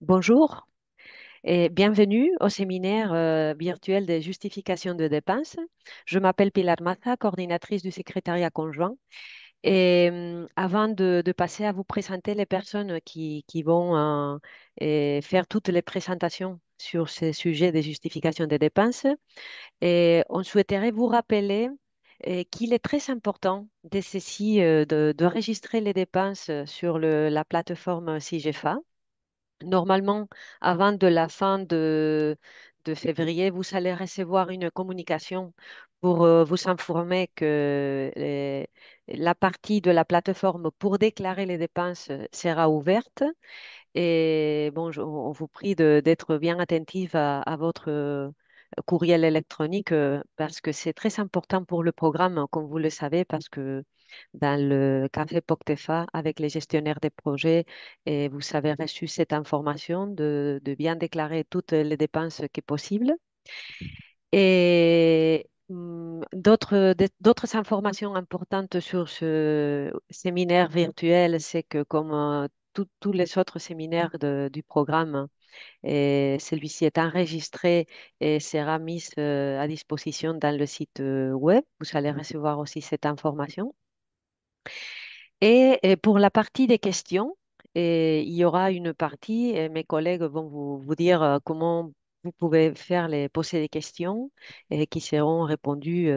Bonjour et bienvenue au séminaire virtuel des justifications de dépenses. Je m'appelle Pilar Maza, coordinatrice du secrétariat conjoint. Et avant de passer à vous présenter les personnes qui vont faire toutes les présentations sur ce sujet des justifications des dépenses, on souhaiterait vous rappeler qu'il est très important de ceci, d'enregistrer les dépenses sur la plateforme SIGEFA. Normalement, avant de la fin de février, vous allez recevoir une communication pour vous informer que la partie de la plateforme pour déclarer les dépenses sera ouverte. Et bon, on vous prie d'être bien attentif à votre courriel électronique parce que c'est très important pour le programme, comme vous le savez, parce que dans le café POCTEFA avec les gestionnaires des projets, et vous avez reçu cette information de bien déclarer toutes les dépenses qui est possible. Et d'autres informations importantes sur ce séminaire virtuel, c'est que comme tous les autres séminaires du programme, et celui-ci est enregistré et sera mis à disposition dans le site web. Vous allez recevoir aussi cette information. Et pour la partie des questions, il y aura une partie, et mes collègues vont vous dire comment vous pouvez poser des questions et qui seront répondues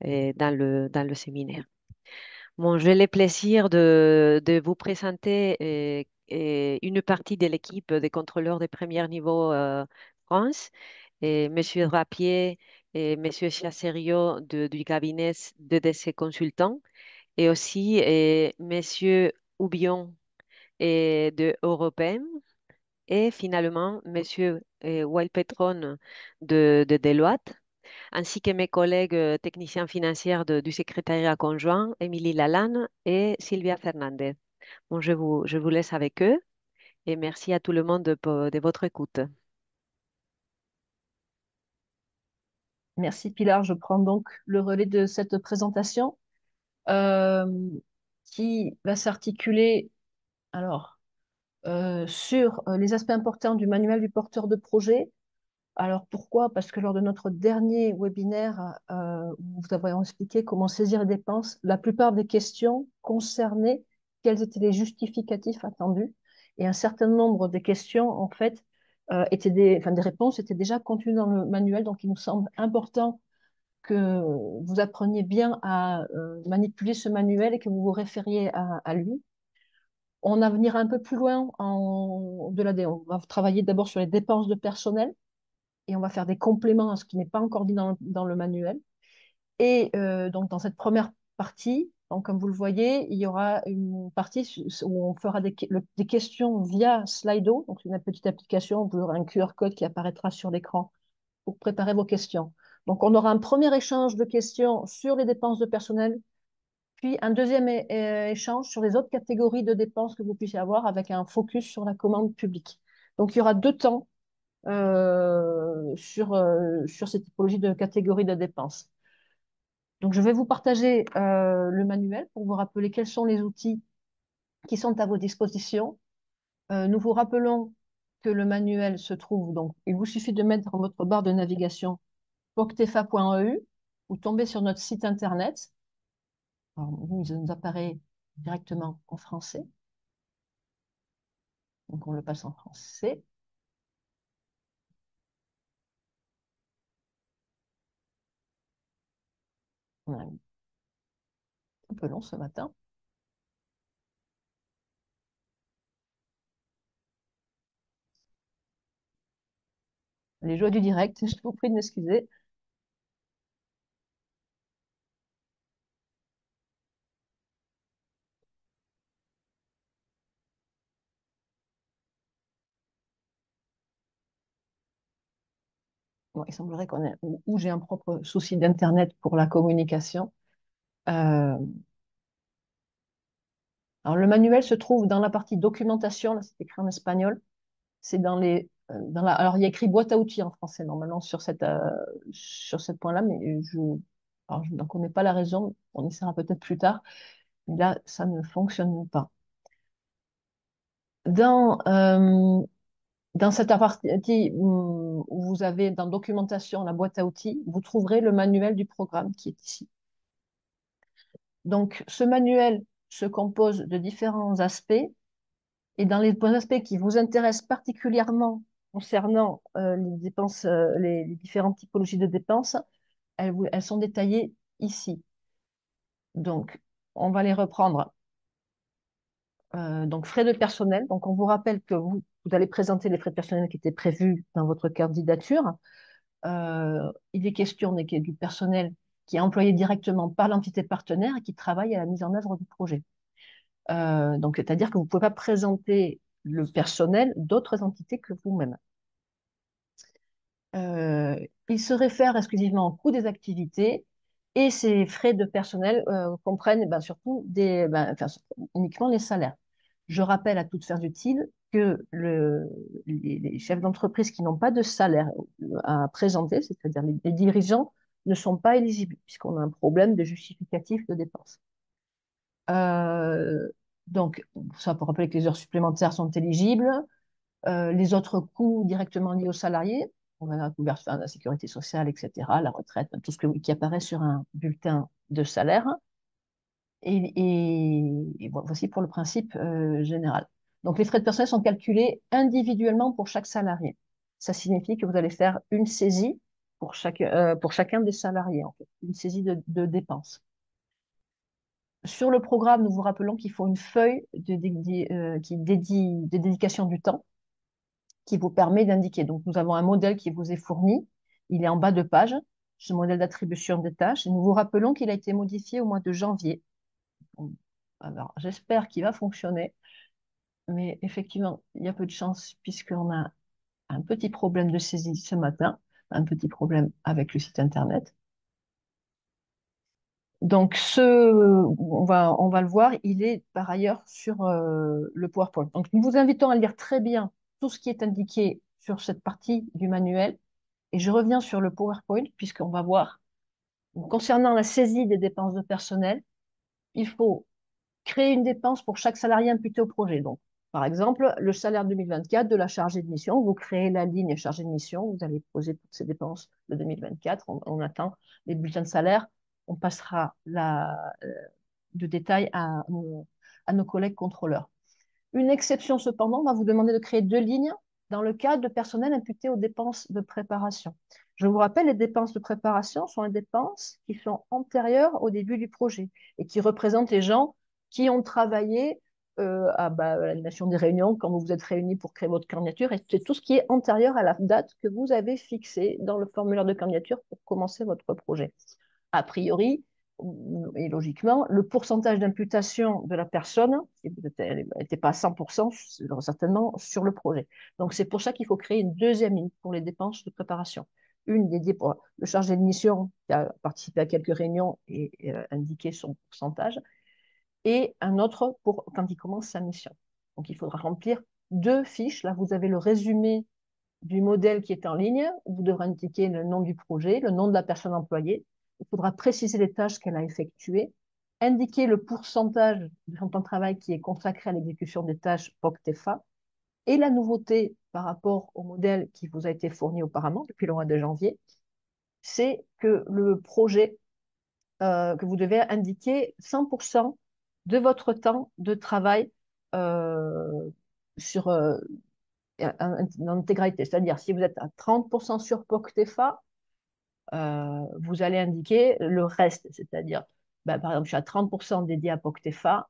dans le séminaire. Bon, j'ai le plaisir de vous présenter une partie de l'équipe des contrôleurs de premier niveau France, et Monsieur Rapier et Monsieur Chasserio du cabinet de DC Consultants, et aussi Monsieur Oubion de Europem, et finalement Monsieur Petron de Deloitte, ainsi que mes collègues techniciens financiers du secrétariat conjoint, Émilie Lalanne et Sylvia Fernandez. Bon, je vous laisse avec eux et merci à tout le monde de votre écoute. Merci Pilar, je prends donc le relais de cette présentation euh, qui va s'articuler alors sur les aspects importants du manuel du porteur de projet. Alors pourquoi? Parce que lors de notre dernier webinaire, où vous avons expliqué comment saisir les dépenses, la plupart des questions concernaient quels étaient les justificatifs attendus et un certain nombre des questions en fait enfin, des réponses étaient déjà contenues dans le manuel, donc il nous semble important que vous appreniez bien à manipuler ce manuel et que vous vous référiez à lui. On va venir un peu plus loin on va travailler d'abord sur les dépenses de personnel et on va faire des compléments à ce qui n'est pas encore dit dans le manuel. Et donc dans cette première partie, donc, comme vous le voyez, il y aura une partie où on fera des questions via Slido, donc une petite application, vous aurez un QR code qui apparaîtra sur l'écran pour préparer vos questions. Donc, on aura un premier échange de questions sur les dépenses de personnel, puis un deuxième échange sur les autres catégories de dépenses que vous puissiez avoir avec un focus sur la commande publique. Donc, il y aura deux temps sur cette typologie de catégorie de dépenses. Donc, je vais vous partager le manuel pour vous rappeler quels sont les outils qui sont à vos dispositions. Nous vous rappelons que le manuel se trouve, donc il vous suffit de mettre dans votre barre de navigation poctefa.eu ou tomber sur notre site internet. Alors, nous, il nous apparaît directement en français. Donc, on le passe en français. On a un peu long ce matin. Les joies du direct, je vous prie de m'excuser. Bon, il semblerait ou j'ai un propre souci d'Internet pour la communication. Euh, alors, le manuel se trouve dans la partie documentation, là, c'est écrit en espagnol. C'est alors, il y a écrit boîte à outils en français, normalement, sur ce point-là, mais alors, je n'en connais pas la raison. On essaiera peut-être plus tard. Mais là, ça ne fonctionne pas. Dans Dans cette partie où vous avez dans documentation la boîte à outils, vous trouverez le manuel du programme qui est ici. Donc, ce manuel se compose de différents aspects et dans les aspects qui vous intéressent particulièrement concernant les dépenses, les différentes typologies de dépenses, elles sont détaillées ici. Donc, on va les reprendre. Donc, frais de personnel. Donc, on vous rappelle que vous allez présenter les frais de personnel qui étaient prévus dans votre candidature. Il est question du personnel qui est employé directement par l'entité partenaire et qui travaille à la mise en œuvre du projet. Donc, c'est-à-dire que vous ne pouvez pas présenter le personnel d'autres entités que vous-même. Euh, il se réfère exclusivement au coût des activités et ces frais de personnel comprennent surtout uniquement les salaires. Je rappelle à toute fin utile que les chefs d'entreprise qui n'ont pas de salaire à présenter, c'est-à-dire les dirigeants, ne sont pas éligibles puisqu'on a un problème de justificatif de dépenses. Euh, donc, ça pour rappeler que les heures supplémentaires sont éligibles. Les autres coûts directement liés aux salariés, on a la couverture de la sécurité sociale, etc., la retraite, tout qui apparaît sur un bulletin de salaire. Et voici pour le principe général. Donc, les frais de personnel sont calculés individuellement pour chaque salarié. Ça signifie que vous allez faire une saisie pour chacun des salariés, en fait, une saisie de dépenses. Sur le programme, nous vous rappelons qu'il faut une feuille qui dédie de dédication du temps qui vous permet d'indiquer. Donc, nous avons un modèle qui vous est fourni. Il est en bas de page, ce modèle d'attribution des tâches. Et nous vous rappelons qu'il a été modifié au mois de janvier. Alors, j'espère qu'il va fonctionner. Mais effectivement, il y a peu de chance puisqu'on a un petit problème de saisie ce matin, un petit problème avec le site Internet. Donc, on va le voir, il est par ailleurs sur le PowerPoint. Donc, nous vous invitons à lire très bien tout ce qui est indiqué sur cette partie du manuel. Et je reviens sur le PowerPoint, puisqu'on va voir, concernant la saisie des dépenses de personnel, il faut créer une dépense pour chaque salarié imputé au projet. Donc, par exemple, le salaire 2024 de la chargée de mission, vous créez la ligne chargée de mission, vous allez poser toutes ces dépenses de 2024, on attend les bulletins de salaire, on passera de détails à nos collègues contrôleurs. Une exception, cependant, va vous demander de créer deux lignes dans le cas de personnel imputé aux dépenses de préparation. Je vous rappelle, les dépenses de préparation sont les dépenses qui sont antérieures au début du projet et qui représentent les gens qui ont travaillé à l'animation des réunions, quand vous vous êtes réunis pour créer votre candidature, et c'est tout ce qui est antérieur à la date que vous avez fixée dans le formulaire de candidature pour commencer votre projet. A priori, et logiquement, le pourcentage d'imputation de la personne, si vous n'était pas à 100%, certainement sur le projet. Donc, c'est pour ça qu'il faut créer une deuxième ligne pour les dépenses de préparation. Une dédiée pour le chargé de mission qui a participé à quelques réunions et indiqué son pourcentage, et un autre pour quand il commence sa mission. Donc, il faudra remplir deux fiches. Là, vous avez le résumé du modèle qui est en ligne. Vous devrez indiquer le nom du projet, le nom de la personne employée. Il faudra préciser les tâches qu'elle a effectuées, indiquer le pourcentage de son temps de travail qui est consacré à l'exécution des tâches POC-TEFA. Et la nouveauté par rapport au modèle qui vous a été fourni auparavant depuis le mois de janvier, c'est que le projet, que vous devez indiquer 100% de votre temps de travail euh, sur en intégralité. C'est-à-dire, si vous êtes à 30% sur POC-TEFA, vous allez indiquer le reste. C'est-à-dire, par exemple, je suis à 30% dédié à POC-TEFA,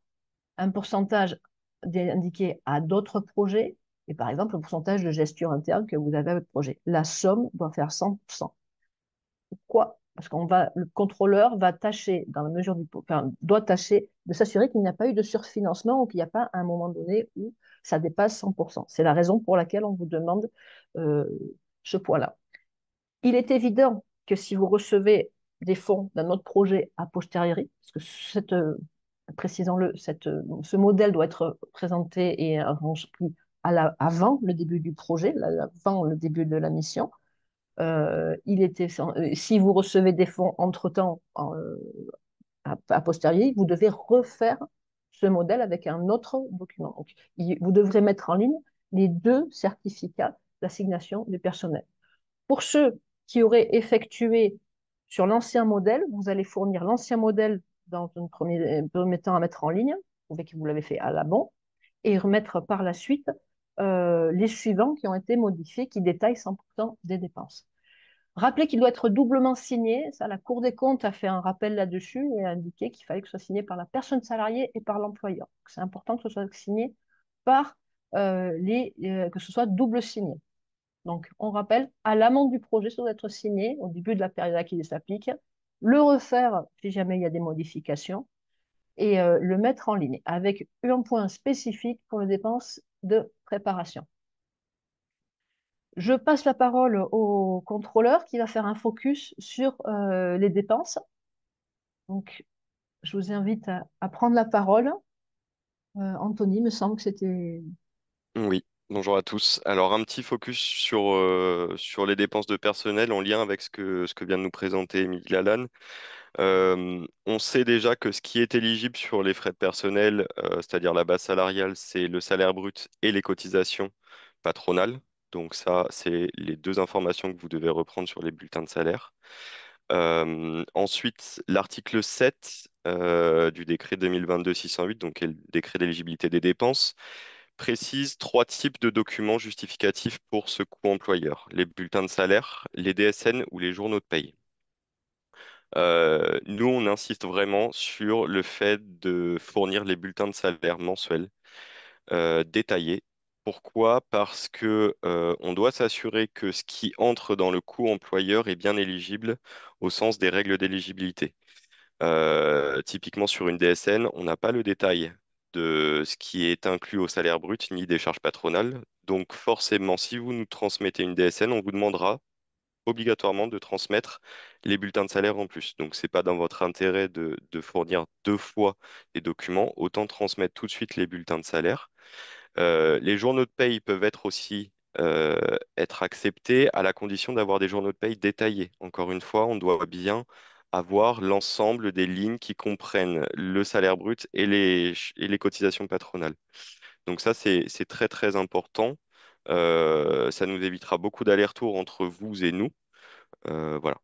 un pourcentage indiqué à d'autres projets, et par exemple, le pourcentage de gestion interne que vous avez avec le projet. La somme doit faire 100%. Pourquoi? Parce le contrôleur va tâcher, dans la mesure doit tâcher de s'assurer qu'il n'y a pas eu de surfinancement ou qu'il n'y a pas un moment donné où ça dépasse 100%. C'est la raison pour laquelle on vous demande euh, ce point-là. Il est évident que si vous recevez des fonds d'un autre projet a posteriori, parce que précisons-le, ce modèle doit être présenté et rempli avant le début du projet, avant le début de la mission, si vous recevez des fonds entre-temps, a posteriori, vous devez refaire ce modèle avec un autre document. Donc, vous devrez mettre en ligne les deux certificats d'assignation du personnel. Pour ceux qui auraient effectué sur l'ancien modèle, vous allez fournir l'ancien modèle dans un premier temps à mettre en ligne, prouver que vous l'avez fait à la bon, et remettre par la suite les suivants qui ont été modifiés, qui détaillent 100% des dépenses. Rappelez qu'il doit être doublement signé. Ça, la Cour des comptes a fait un rappel là-dessus et a indiqué qu'il fallait que ce soit signé par la personne salariée et par l'employeur. C'est important que ce soit signé par que ce soit double signé. Donc, on rappelle, à l'amont du projet, ça doit être signé au début de la période à qui il s'applique, le refaire si jamais il y a des modifications et le mettre en ligne avec un point spécifique pour les dépenses de préparation. Je passe la parole au contrôleur qui va faire un focus sur les dépenses. Donc, je vous invite à prendre la parole. Anthony, me semble que c'était... Oui, bonjour à tous. Alors, un petit focus sur les dépenses de personnel en lien avec ce que vient de nous présenter Émilie Lalanne. On sait déjà que ce qui est éligible sur les frais de personnel, c'est-à-dire la base salariale, c'est le salaire brut et les cotisations patronales. Donc ça, c'est les deux informations que vous devez reprendre sur les bulletins de salaire. Ensuite, l'article 7 du décret 2022-608, donc qui est le décret d'éligibilité des dépenses, précise trois types de documents justificatifs pour ce coût employeur: les bulletins de salaire, les DSN ou les journaux de paye. Nous, on insiste vraiment sur le fait de fournir les bulletins de salaire mensuels détaillés. Pourquoi? Parce que on doit s'assurer que ce qui entre dans le coût employeur est bien éligible au sens des règles d'éligibilité. Typiquement sur une DSN, on n'a pas le détail de ce qui est inclus au salaire brut ni des charges patronales. Donc forcément, si vous nous transmettez une DSN, on vous demandera obligatoirement de transmettre les bulletins de salaire en plus. Donc c'est pas dans votre intérêt de fournir deux fois les documents, autant transmettre tout de suite les bulletins de salaire. Les journaux de paye peuvent être aussi être acceptés à la condition d'avoir des journaux de paye détaillés. Encore une fois, on doit bien avoir l'ensemble des lignes qui comprennent le salaire brut et les cotisations patronales. Donc ça, c'est très très important. Ça nous évitera beaucoup d'allers-retours entre vous et nous. Voilà.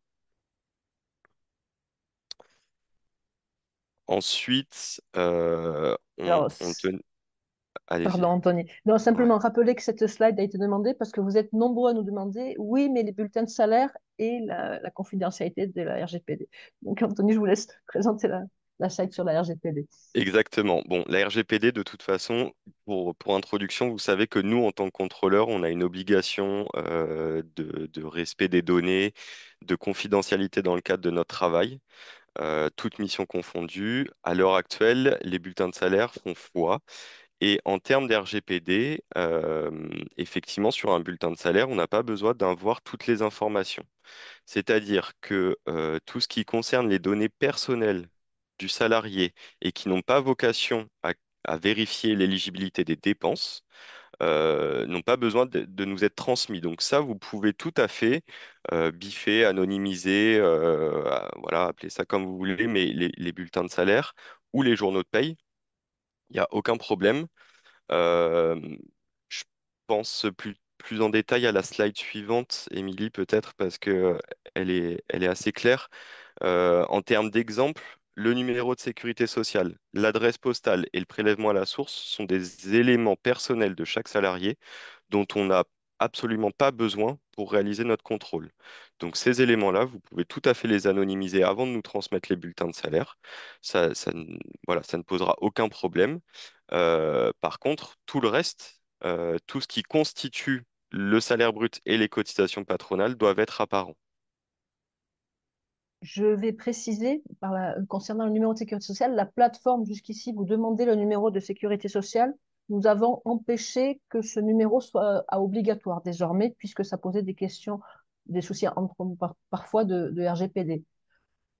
Ensuite, Alors, pardon, allez-y. Anthony. Non, Ouais. simplement rappeler que cette slide a été demandée parce que vous êtes nombreux à nous demander, oui, mais les bulletins de salaire et la confidentialité de la RGPD. Donc, Anthony, je vous laisse présenter la slide sur la RGPD. Exactement. Bon, la RGPD, de toute façon, pour introduction, vous savez que nous, en tant que contrôleur, on a une obligation de respect des données, de confidentialité dans le cadre de notre travail, toutes missions confondues. À l'heure actuelle, les bulletins de salaire font foi. Et en termes d'RGPD, effectivement, sur un bulletin de salaire, on n'a pas besoin d'avoir toutes les informations. C'est-à-dire que tout ce qui concerne les données personnelles du salarié et qui n'ont pas vocation à vérifier l'éligibilité des dépenses, n'ont pas besoin de nous être transmis. Donc ça, vous pouvez tout à fait biffer, anonymiser, voilà, appelez ça comme vous voulez, mais les bulletins de salaire ou les journaux de paye, il n'y a aucun problème. Euh, je pense plus en détail à la slide suivante, Émilie, peut-être, parce que elle est assez claire. En termes d'exemple, le numéro de sécurité sociale, l'adresse postale et le prélèvement à la source sont des éléments personnels de chaque salarié dont on n'a absolument pas besoin pour réaliser notre contrôle. Donc ces éléments-là, vous pouvez tout à fait les anonymiser avant de nous transmettre les bulletins de salaire. Voilà, ça ne posera aucun problème. Par contre, tout le reste, tout ce qui constitue le salaire brut et les cotisations patronales doivent être apparents. Je vais préciser, concernant le numéro de sécurité sociale, la plateforme jusqu'ici, vous demandez le numéro de sécurité sociale. Nous avons empêché que ce numéro soit obligatoire désormais, puisque ça posait des questions, des soucis parfois de RGPD.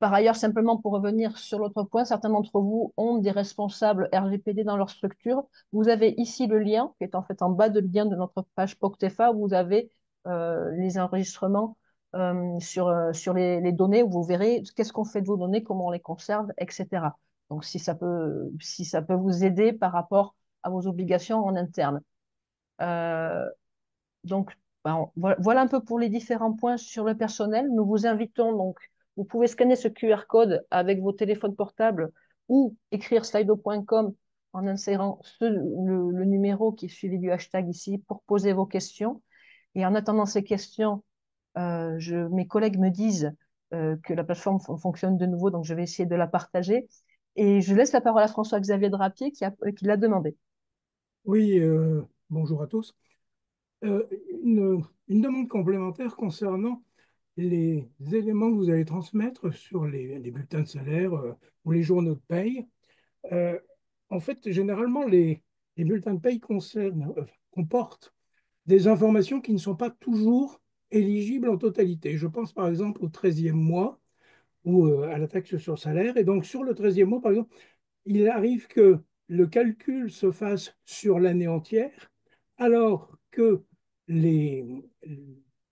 Par ailleurs, simplement pour revenir sur l'autre point, certains d'entre vous ont des responsables RGPD dans leur structure. Vous avez ici le lien, qui est en fait en bas de lien de notre page POCTEFA, où vous avez les enregistrements sur les données, où vous verrez qu'est-ce qu'on fait de vos données, comment on les conserve, etc. Donc, si ça peut vous aider par rapport à vos obligations en interne. Euh, donc, voilà un peu pour les différents points sur le personnel. Nous vous invitons donc, vous pouvez scanner ce QR code avec vos téléphones portables ou écrire slido.com en insérant le numéro qui est suivi du hashtag ici pour poser vos questions. Et en attendant ces questions, mes collègues me disent que la plateforme fonctionne de nouveau, donc je vais essayer de la partager. Et je laisse la parole à François-Xavier Drapier qui l'a demandé. Oui, bonjour à tous. Euh, une demande complémentaire concernant les éléments que vous allez transmettre sur les bulletins de salaire ou les journaux de paye. Euh, En fait, généralement, les bulletins de paye comportent des informations qui ne sont pas toujours éligibles en totalité. Je pense par exemple au 13e mois ou à la taxe sur salaire. Et donc, sur le 13e mois, par exemple, il arrive que le calcul se fasse sur l'année entière, alors que les,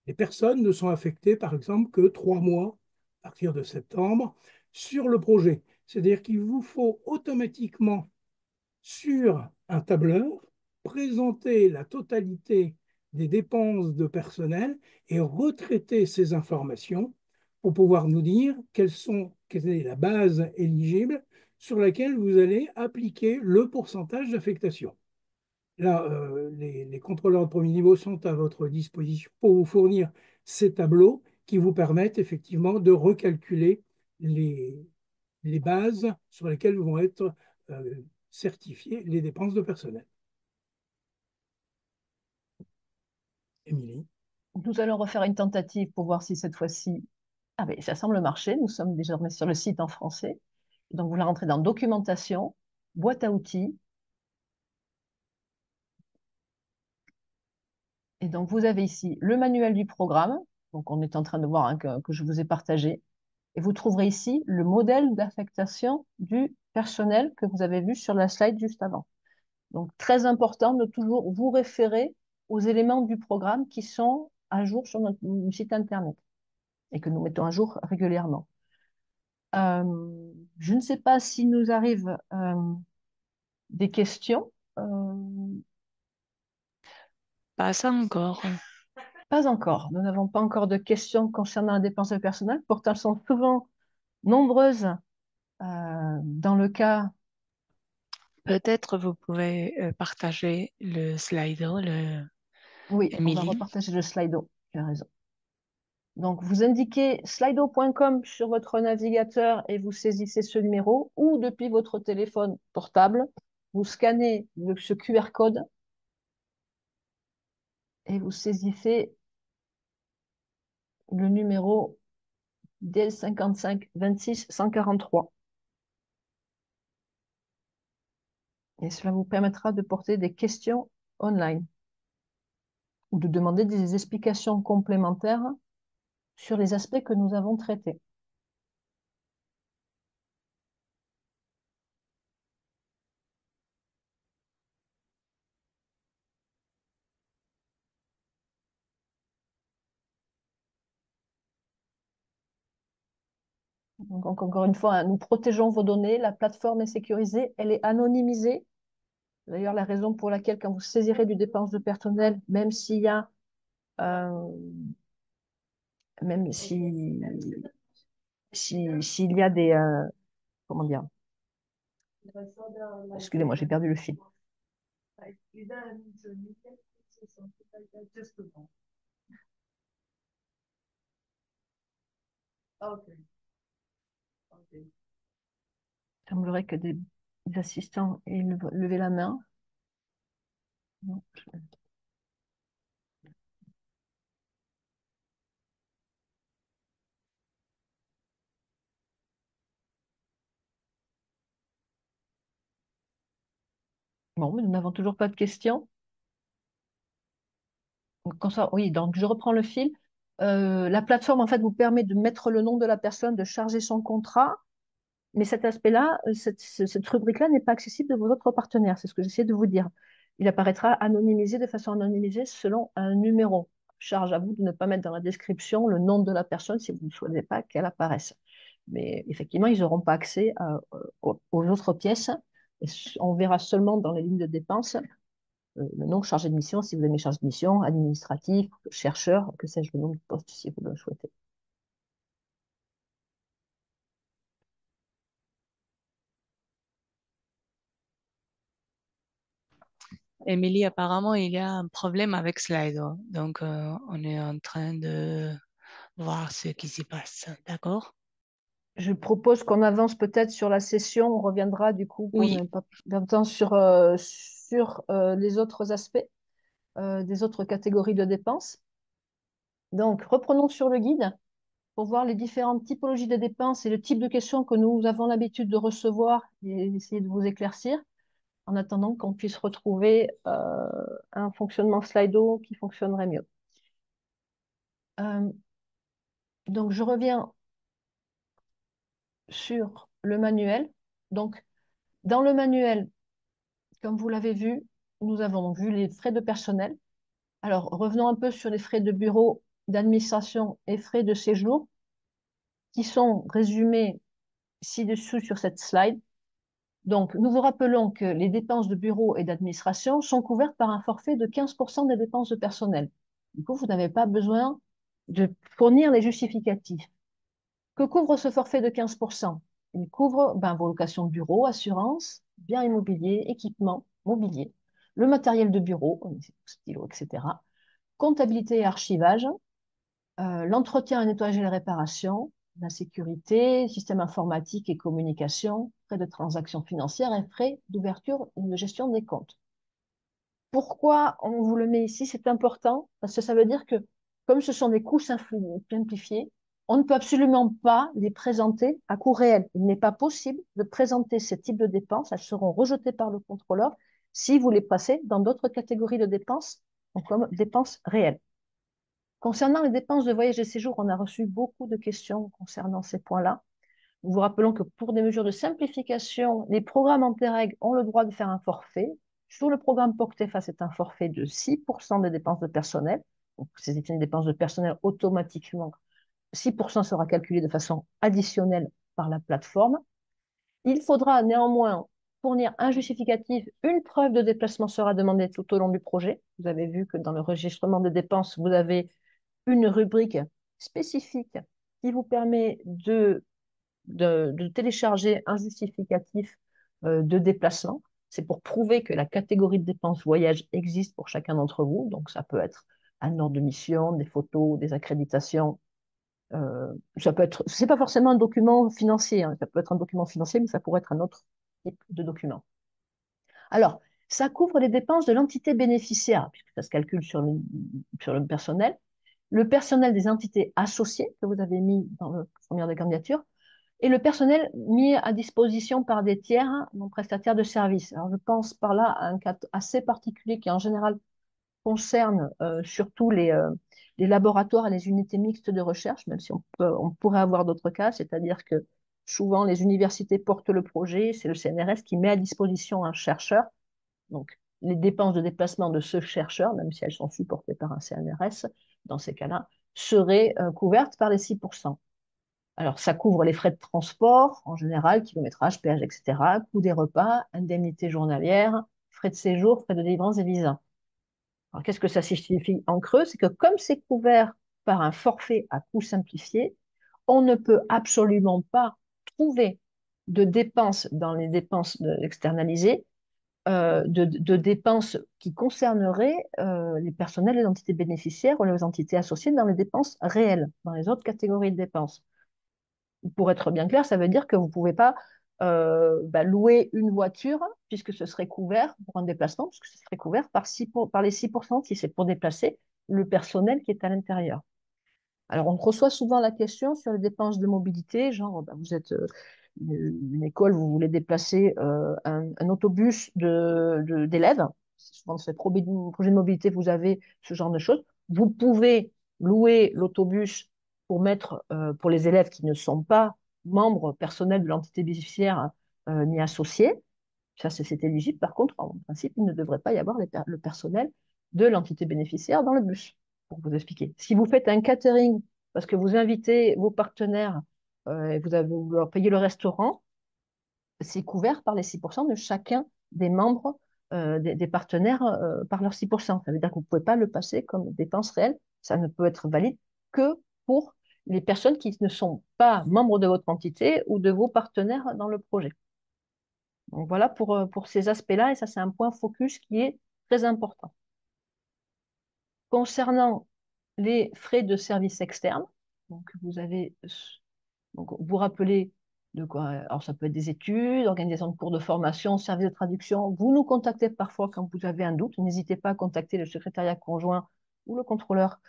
les personnes ne sont affectées, par exemple, que 3 mois à partir de septembre sur le projet. C'est-à-dire qu'il vous faut automatiquement, sur un tableur, présenter la totalité des dépenses de personnel et retraiter ces informations pour pouvoir nous dire quelle est la base éligible sur laquelle vous allez appliquer le pourcentage d'affectation. Là, les contrôleurs de premier niveau sont à votre disposition pour vous fournir ces tableaux qui vous permettent effectivement de recalculer les, les bases sur lesquelles vont être certifiées les dépenses de personnel. Émilie. Nous allons refaire une tentative pour voir si cette fois-ci, ah ben, ça semble marcher. Nous sommes désormais sur le site en français. Donc, vous la rentrez dans documentation, boîte à outils. Et donc, vous avez ici le manuel du programme. Donc, on est en train de voir hein, que je vous ai partagé. Et vous trouverez ici le modèle d'affectation du personnel que vous avez vu sur la slide juste avant. Donc, très important de toujours vous référer aux éléments du programme qui sont à jour sur notre site Internet et que nous mettons à jour régulièrement. Je ne sais pas s'il nous arrive des questions. Pas encore. Pas encore. Nous n'avons pas encore de questions concernant la dépense de personnel. Pourtant, elles sont souvent nombreuses dans le cas. Peut-être vous pouvez partager le Slido, Oui, on va Emily. repartager le Slido. Tu as raison. Donc, vous indiquez slido.com sur votre navigateur et vous saisissez ce numéro ou depuis votre téléphone portable, vous scannez ce QR code et vous saisissez le numéro DL 55 26 143. Et cela vous permettra de porter des questions online ou de demander des explications complémentaires sur les aspects que nous avons traités. Donc, encore une fois, hein, nous protégeons vos données, la plateforme est sécurisée, elle est anonymisée. D'ailleurs, la raison pour laquelle, quand vous saisirez du dépense de personnel, même s'il y a, même s'il y a des, comment dire, excusez-moi, j'ai perdu le fil. Il semblerait que des assistants aient levé la main. Non. Bon, mais nous n'avons toujours pas de questions. Oui, donc je reprends le fil. La plateforme, en fait, vous permet de mettre le nom de la personne, de charger son contrat, mais cet aspect-là, cette rubrique-là n'est pas accessible de vos autres partenaires. C'est ce que j'essaie de vous dire. Il apparaîtra anonymisé de façon anonymisée selon un numéro. Charge à vous de ne pas mettre dans la description le nom de la personne si vous ne souhaitez pas qu'elle apparaisse. Mais effectivement, ils n'auront pas accès aux autres pièces. Et on verra seulement dans les lignes de dépenses le nom chargé de mission, si vous aimez chargé de mission, administratif, chercheur, que sais-je, le nom du poste si vous le souhaitez. Émilie, apparemment, il y a un problème avec Slido. Donc, on est en train de voir ce qui s'y passe. D'accord? Je propose qu'on avance peut-être sur la session. On reviendra du coup pour Oui, ne pas perdre de temps sur les autres aspects des autres catégories de dépenses. Donc, reprenons sur le guide pour voir les différentes typologies de dépenses et le type de questions que nous avons l'habitude de recevoir et essayer de vous éclaircir en attendant qu'on puisse retrouver un fonctionnement Slido qui fonctionnerait mieux. Donc, je reviens sur le manuel. Donc, dans le manuel, comme vous l'avez vu, nous avons vu les frais de personnel. Alors, revenons un peu sur les frais de bureau, d'administration et frais de séjour qui sont résumés ci-dessous sur cette slide. Donc, nous vous rappelons que les dépenses de bureau et d'administration sont couvertes par un forfait de 15% des dépenses de personnel. Du coup, vous n'avez pas besoin de fournir les justificatifs. Que couvre ce forfait de 15%? Il couvre vos locations de bureau, assurance, biens immobiliers, équipements, mobilier, le matériel de bureau, stylo, etc., comptabilité et archivage, l'entretien, le nettoyage et la réparation, la sécurité, système informatique et communication, frais de transactions financières et frais d'ouverture et de gestion des comptes. Pourquoi on vous le met ici? C'est important parce que ça veut dire que comme ce sont des coûts simplifiés, on ne peut absolument pas les présenter à coût réel. Il n'est pas possible de présenter ce type de dépenses. Elles seront rejetées par le contrôleur si vous les passez dans d'autres catégories de dépenses, comme dépenses réelles. Concernant les dépenses de voyage et séjour, on a reçu beaucoup de questions concernant ces points-là. Nous vous rappelons que pour des mesures de simplification, les programmes Interreg ont le droit de faire un forfait. Sur le programme POCTEFA, c'est un forfait de 6% des dépenses de personnel. Donc, c'est une dépense de personnel automatiquement. 6% sera calculé de façon additionnelle par la plateforme. Il faudra néanmoins fournir un justificatif. Une preuve de déplacement sera demandée tout au long du projet. Vous avez vu que dans le registrement des dépenses, vous avez une rubrique spécifique qui vous permet de télécharger un justificatif de déplacement. C'est pour prouver que la catégorie de dépenses voyage existe pour chacun d'entre vous. Donc, ça peut être un ordre de mission, des photos, des accréditations. Ça peut être, c'est pas forcément un document financier, hein. Ça peut être un document financier, mais ça pourrait être un autre type de document. Alors, ça couvre les dépenses de l'entité bénéficiaire, puisque ça se calcule sur le personnel des entités associées que vous avez mis dans le formulaire de candidature, et le personnel mis à disposition par des tiers non prestataires de services. Alors, je pense par là à un cas assez particulier qui, en général, concerne surtout les laboratoires et les unités mixtes de recherche, même si on pourrait avoir d'autres cas, c'est-à-dire que souvent, les universités portent le projet, c'est le CNRS qui met à disposition un chercheur. Donc, les dépenses de déplacement de ce chercheur, même si elles sont supportées par un CNRS, dans ces cas-là, seraient couvertes par les 6%. Alors, ça couvre les frais de transport, en général, kilométrage, péage, etc., coût des repas, indemnités journalières, frais de séjour, frais de délivrance et visa. Alors, qu'est-ce que ça signifie en creux? C'est que comme c'est couvert par un forfait à coût simplifié, on ne peut absolument pas trouver de dépenses dans les dépenses externalisées, de dépenses qui concerneraient les personnels, les entités bénéficiaires ou les entités associées dans les dépenses réelles, dans les autres catégories de dépenses. Pour être bien clair, ça veut dire que vous ne pouvez pas louer une voiture, puisque ce serait couvert pour un déplacement, puisque ce serait couvert par les 6% si c'est pour déplacer le personnel qui est à l'intérieur. Alors, on reçoit souvent la question sur les dépenses de mobilité, genre, vous êtes une école, vous voulez déplacer un autobus d'élèves. Souvent, dans ce projet de mobilité, vous avez ce genre de choses. Vous pouvez louer l'autobus pour mettre, pour les élèves qui ne sont pas membres personnels de l'entité bénéficiaire ni associés. Ça, c'est éligible. Par contre, en principe, il ne devrait pas y avoir le personnel de l'entité bénéficiaire dans le bus, pour vous expliquer. Si vous faites un catering parce que vous invitez vos partenaires et vous leur payez le restaurant, c'est couvert par les 6% de chacun des membres des partenaires par leurs 6%. Ça veut dire que vous ne pouvez pas le passer comme dépense réelle. Ça ne peut être valide que pour les personnes qui ne sont pas membres de votre entité ou de vos partenaires dans le projet. Donc voilà pour ces aspects-là, et ça, c'est un point focus qui est très important. Concernant les frais de service externe, donc vous rappelez de quoi? Alors, ça peut être des études, organisation de cours de formation, service de traduction. Vous nous contactez parfois quand vous avez un doute. N'hésitez pas à contacter le secrétariat conjoint ou le contrôleur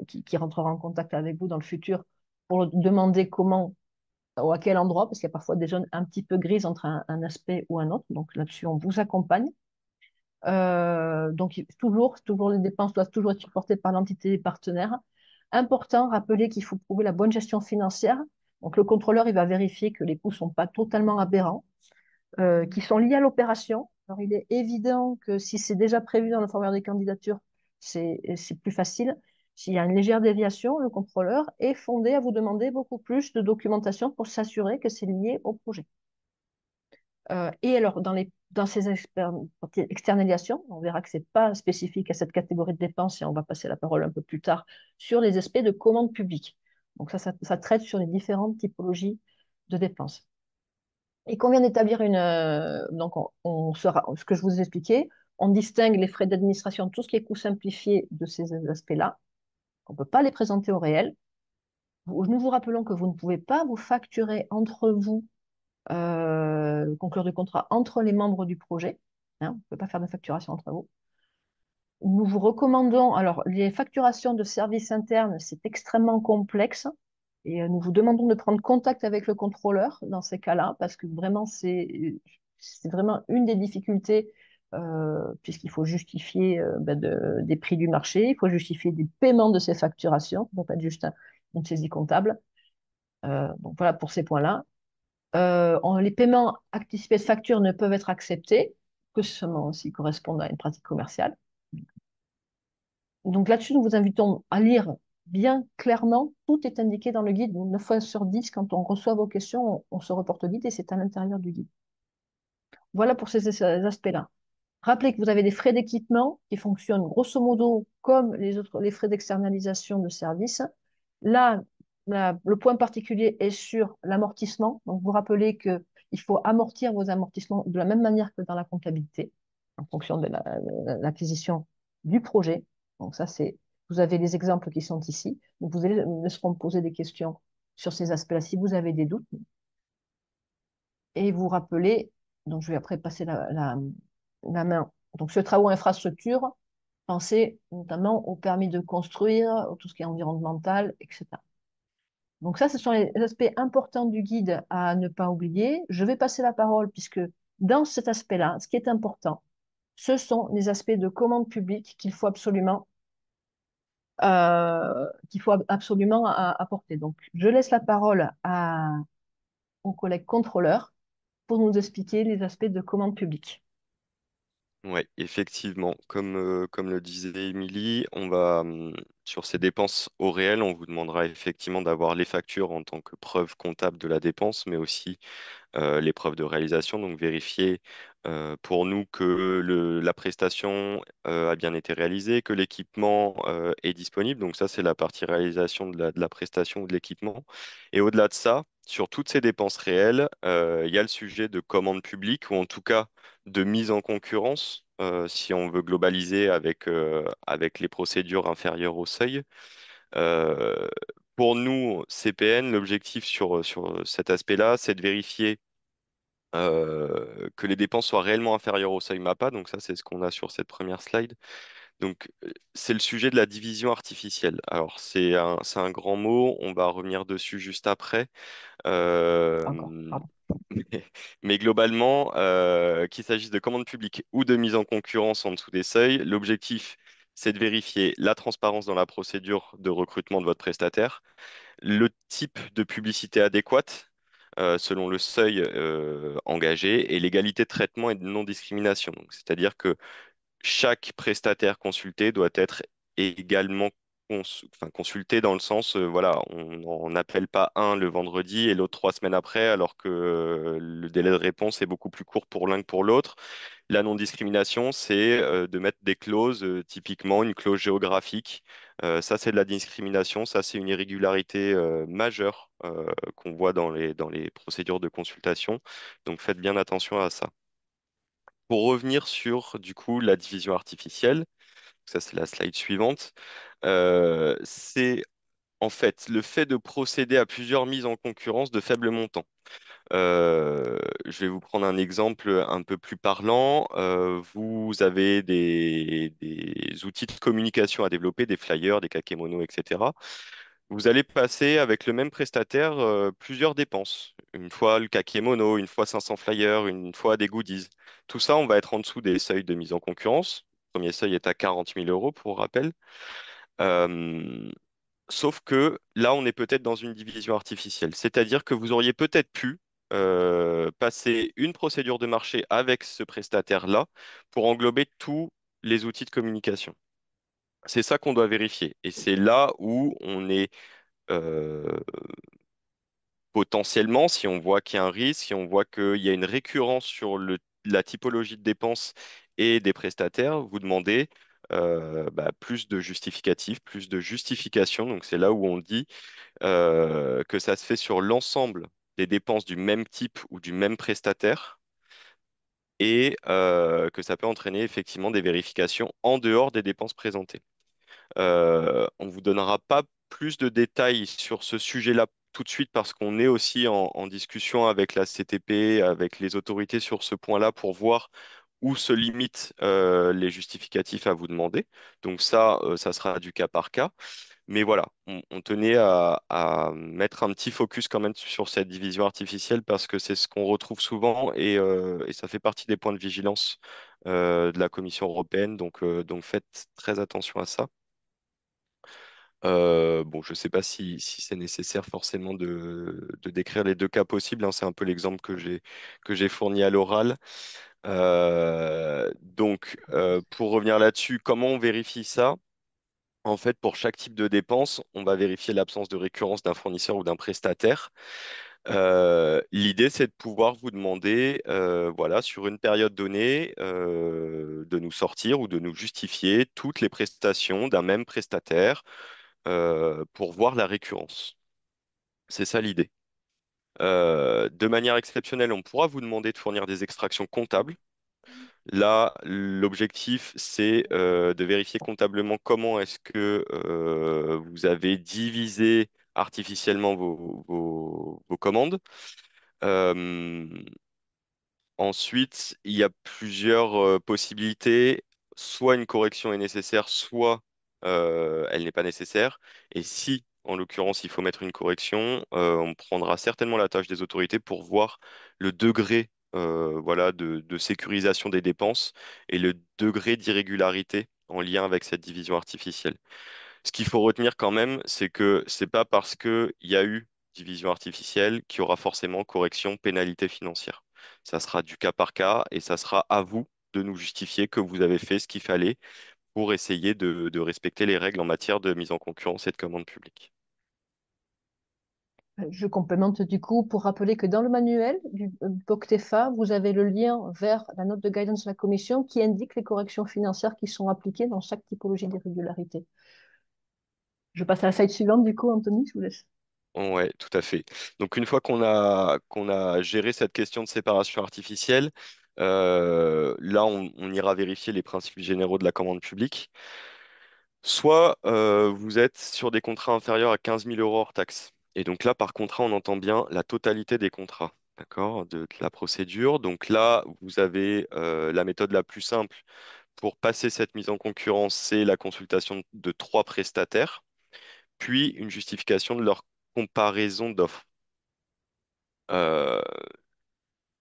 qui rentrera en contact avec vous dans le futur pour demander comment ou à quel endroit, parce qu'il y a parfois des zones un petit peu grises entre un aspect ou un autre. Donc là-dessus, on vous accompagne. Donc toujours, les dépenses doivent toujours être supportées par l'entité partenaire. Important, rappelez qu'il faut prouver la bonne gestion financière. Donc le contrôleur, il va vérifier que les coûts ne sont pas totalement aberrants, qui sont liés à l'opération. Alors il est évident que si c'est déjà prévu dans le formulaire des candidatures, c'est plus facile. S'il y a une légère déviation, le contrôleur est fondé à vous demander beaucoup plus de documentation pour s'assurer que c'est lié au projet. Et alors, dans ces externalisations, on verra que ce n'est pas spécifique à cette catégorie de dépenses et on va passer la parole un peu plus tard sur les aspects de commande publique. Donc ça traite sur les différentes typologies de dépenses. Il convient d'établir donc ce que je vous ai expliqué, on distingue les frais d'administration, tout ce qui est coût simplifié de ces aspects-là. On ne peut pas les présenter au réel. Nous vous rappelons que vous ne pouvez pas vous facturer entre vous conclure du contrat entre les membres du projet. Hein, on ne peut pas faire de facturation entre vous. Nous vous recommandons, alors les facturations de services internes, c'est extrêmement complexe et nous vous demandons de prendre contact avec le contrôleur dans ces cas-là parce que vraiment c'est vraiment une des difficultés puisqu'il faut justifier des prix du marché, il faut justifier des paiements de ces facturations, ça ne peut pas être juste une saisie comptable. Donc voilà pour ces points-là. Les paiements anticipés de facture ne peuvent être acceptés que seulement s'ils correspondent à une pratique commerciale. Donc là-dessus, nous vous invitons à lire bien clairement. Tout est indiqué dans le guide. Donc, 9 fois sur 10, quand on reçoit vos questions, on se reporte au guide et c'est à l'intérieur du guide. Voilà pour ces aspects-là. Rappelez que vous avez des frais d'équipement qui fonctionnent grosso modo comme les frais d'externalisation de services. Là, le point particulier est sur l'amortissement. Donc, vous rappelez qu'il faut amortir vos amortissements de la même manière que dans la comptabilité, en fonction de l'acquisition du projet. Donc, vous avez les exemples qui sont ici. Donc, vous laisseront me poser des questions sur ces aspects-là si vous avez des doutes. Et vous rappelez, donc je vais après passer la main. Donc, ce travaux infrastructure, pensez notamment au permis de construire, tout ce qui est environnemental, etc. Donc ça, ce sont les aspects importants du guide à ne pas oublier. Je vais passer la parole puisque dans cet aspect-là, ce qui est important, ce sont les aspects de commande publique qu'il faut absolument apporter. Donc, je laisse la parole aux collègues contrôleurs pour nous expliquer les aspects de commande publique. Oui, effectivement, comme le disait Émilie, on va sur ces dépenses au réel, on vous demandera effectivement d'avoir les factures en tant que preuve comptable de la dépense, mais aussi les preuves de réalisation, donc vérifier pour nous que la prestation a bien été réalisée, que l'équipement est disponible. Donc ça, c'est la partie réalisation de la prestation ou de l'équipement. Et au-delà de ça, sur toutes ces dépenses réelles, il y a le sujet de commande publique ou en tout cas de mise en concurrence, si on veut globaliser avec les procédures inférieures au seuil. Euh, pour nous, CPN, l'objectif sur cet aspect-là, c'est de vérifier que les dépenses soient réellement inférieures au seuil MAPA. Donc ça, c'est ce qu'on a sur cette première slide. Donc c'est le sujet de la division artificielle. Alors c'est un grand mot, on va revenir dessus juste après. Encore, Euh, pardon. mais globalement, qu'il s'agisse de commande publique ou de mise en concurrence en dessous des seuils, l'objectif, c'est de vérifier la transparence dans la procédure de recrutement de votre prestataire, le type de publicité adéquate selon le seuil engagé et l'égalité de traitement et de non-discrimination. Donc, c'est-à-dire que chaque prestataire consulté doit être également enfin, consulter dans le sens, voilà, on n'appelle pas un le vendredi et l'autre 3 semaines après, alors que le délai de réponse est beaucoup plus court pour l'un que pour l'autre. La non-discrimination, c'est de mettre des clauses, typiquement une clause géographique. Ça, c'est de la discrimination, ça, c'est une irrégularité majeure qu'on voit dans les procédures de consultation. Donc faites bien attention à ça. Pour revenir sur, du coup, la division artificielle, ça c'est la slide suivante, c'est en fait le fait de procéder à plusieurs mises en concurrence de faible montant. Je vais vous prendre un exemple un peu plus parlant. Vous avez des outils de communication à développer, des flyers, des kakémonos, etc. Vous allez passer avec le même prestataire plusieurs dépenses. Une fois le kakémono, une fois 500 flyers, une fois des goodies. Tout ça, on va être en dessous des seuils de mise en concurrence. Le premier seuil est à 40 000 euros, pour rappel. Euh, Sauf que là, on est peut-être dans une division artificielle. C'est-à-dire que vous auriez peut-être pu passer une procédure de marché avec ce prestataire-là pour englober tous les outils de communication. C'est ça qu'on doit vérifier. Et c'est là où on est euh, potentiellement, si on voit qu'il y a un risque, si on voit qu'il y a une récurrence sur la typologie de dépenses et des prestataires, vous demandez plus de justificatifs, plus de justification. Donc c'est là où on dit que ça se fait sur l'ensemble des dépenses du même type ou du même prestataire et que ça peut entraîner effectivement des vérifications en dehors des dépenses présentées. On ne vous donnera pas plus de détails sur ce sujet-là tout de suite parce qu'on est aussi en discussion avec la CTP, avec les autorités sur ce point-là pour voir où se limitent les justificatifs à vous demander. Donc ça sera du cas par cas. Mais voilà, on tenait à mettre un petit focus quand même sur cette division artificielle parce que c'est ce qu'on retrouve souvent et ça fait partie des points de vigilance de la Commission européenne. Donc faites très attention à ça. Bon, je ne sais pas si c'est nécessaire forcément de décrire les deux cas possibles, hein. C'est un peu l'exemple que j'ai fourni à l'oral. Pour revenir là-dessus, comment on vérifie ça? En fait, pour chaque type de dépense, on va vérifier l'absence de récurrence d'un fournisseur ou d'un prestataire. L'idée, c'est de pouvoir vous demander, voilà, sur une période donnée, de nous sortir ou de nous justifier toutes les prestations d'un même prestataire pour voir la récurrence. C'est ça l'idée. De manière exceptionnelle, on pourra vous demander de fournir des extractions comptables. Là, l'objectif, c'est de vérifier comptablement comment est-ce que vous avez divisé artificiellement vos commandes. Euh, Ensuite, il y a plusieurs possibilités. Soit une correction est nécessaire, soit elle n'est pas nécessaire. Et si, en l'occurrence, il faut mettre une correction, on prendra certainement la tâche des autorités pour voir le degré voilà, de sécurisation des dépenses et le degré d'irrégularité en lien avec cette division artificielle. Ce qu'il faut retenir quand même, c'est que c'est pas parce qu'il y a eu division artificielle qu'il y aura forcément correction, pénalité financière. Ça sera du cas par cas et ça sera à vous de nous justifier que vous avez fait ce qu'il fallait pour essayer de respecter les règles en matière de mise en concurrence et de commande publique. Je complémente du coup pour rappeler que dans le manuel du POCTEFA, vous avez le lien vers la note de guidance de la Commission qui indique les corrections financières qui sont appliquées dans chaque typologie d'irrégularité. Je passe à la slide suivante du coup, Anthony, je vous laisse. Ouais, tout à fait. Donc une fois qu'on a géré cette question de séparation artificielle, là on ira vérifier les principes généraux de la commande publique. Soit vous êtes sur des contrats inférieurs à 15 000 euros hors taxe. Et donc là, par contrat, on entend bien la totalité des contrats, d'accord, de la procédure. Donc là, vous avez la méthode la plus simple pour passer cette mise en concurrence, c'est la consultation de trois prestataires, puis une justification de leur comparaison d'offres. Euh,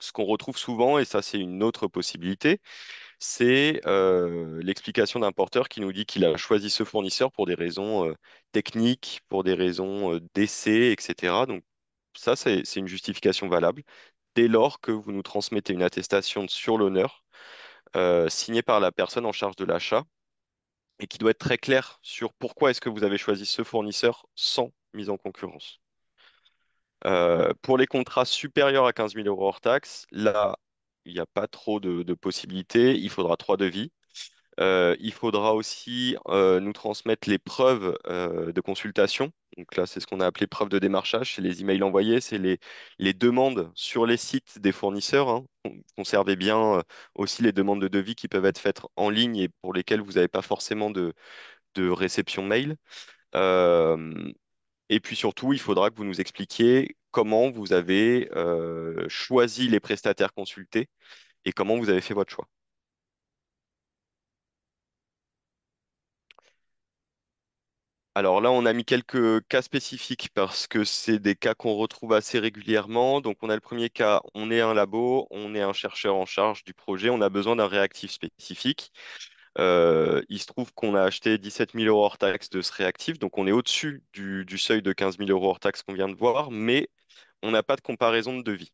Ce qu'on retrouve souvent, et ça c'est une autre possibilité, c'est l'explication d'un porteur qui nous dit qu'il a choisi ce fournisseur pour des raisons techniques, pour des raisons d'essai, etc. Donc ça, c'est une justification valable dès lors que vous nous transmettez une attestation sur l'honneur signée par la personne en charge de l'achat et qui doit être très clair sur pourquoi est-ce que vous avez choisi ce fournisseur sans mise en concurrence. Pour les contrats supérieurs à 15 000 euros hors taxe, là, il n'y a pas trop de possibilités. Il faudra 3 devis. Il faudra aussi nous transmettre les preuves de consultation. Donc là, c'est ce qu'on a appelé preuve de démarchage. C'est les emails envoyés, c'est les demandes sur les sites des fournisseurs, hein. Conservez bien aussi les demandes de devis qui peuvent être faites en ligne et pour lesquelles vous n'avez pas forcément de réception mail. Euh, et puis surtout, il faudra que vous nous expliquiez comment vous avez choisi les prestataires consultés et comment vous avez fait votre choix. Alors là, on a mis quelques cas spécifiques parce que c'est des cas qu'on retrouve assez régulièrement. Donc on a le premier cas, on est un labo, on est un chercheur en charge du projet, on a besoin d'un réactif spécifique. Il se trouve qu'on a acheté 17 000 euros hors taxe de ce réactif, donc on est au-dessus du seuil de 15 000 euros hors taxe qu'on vient de voir, mais on n'a pas de comparaison de devis.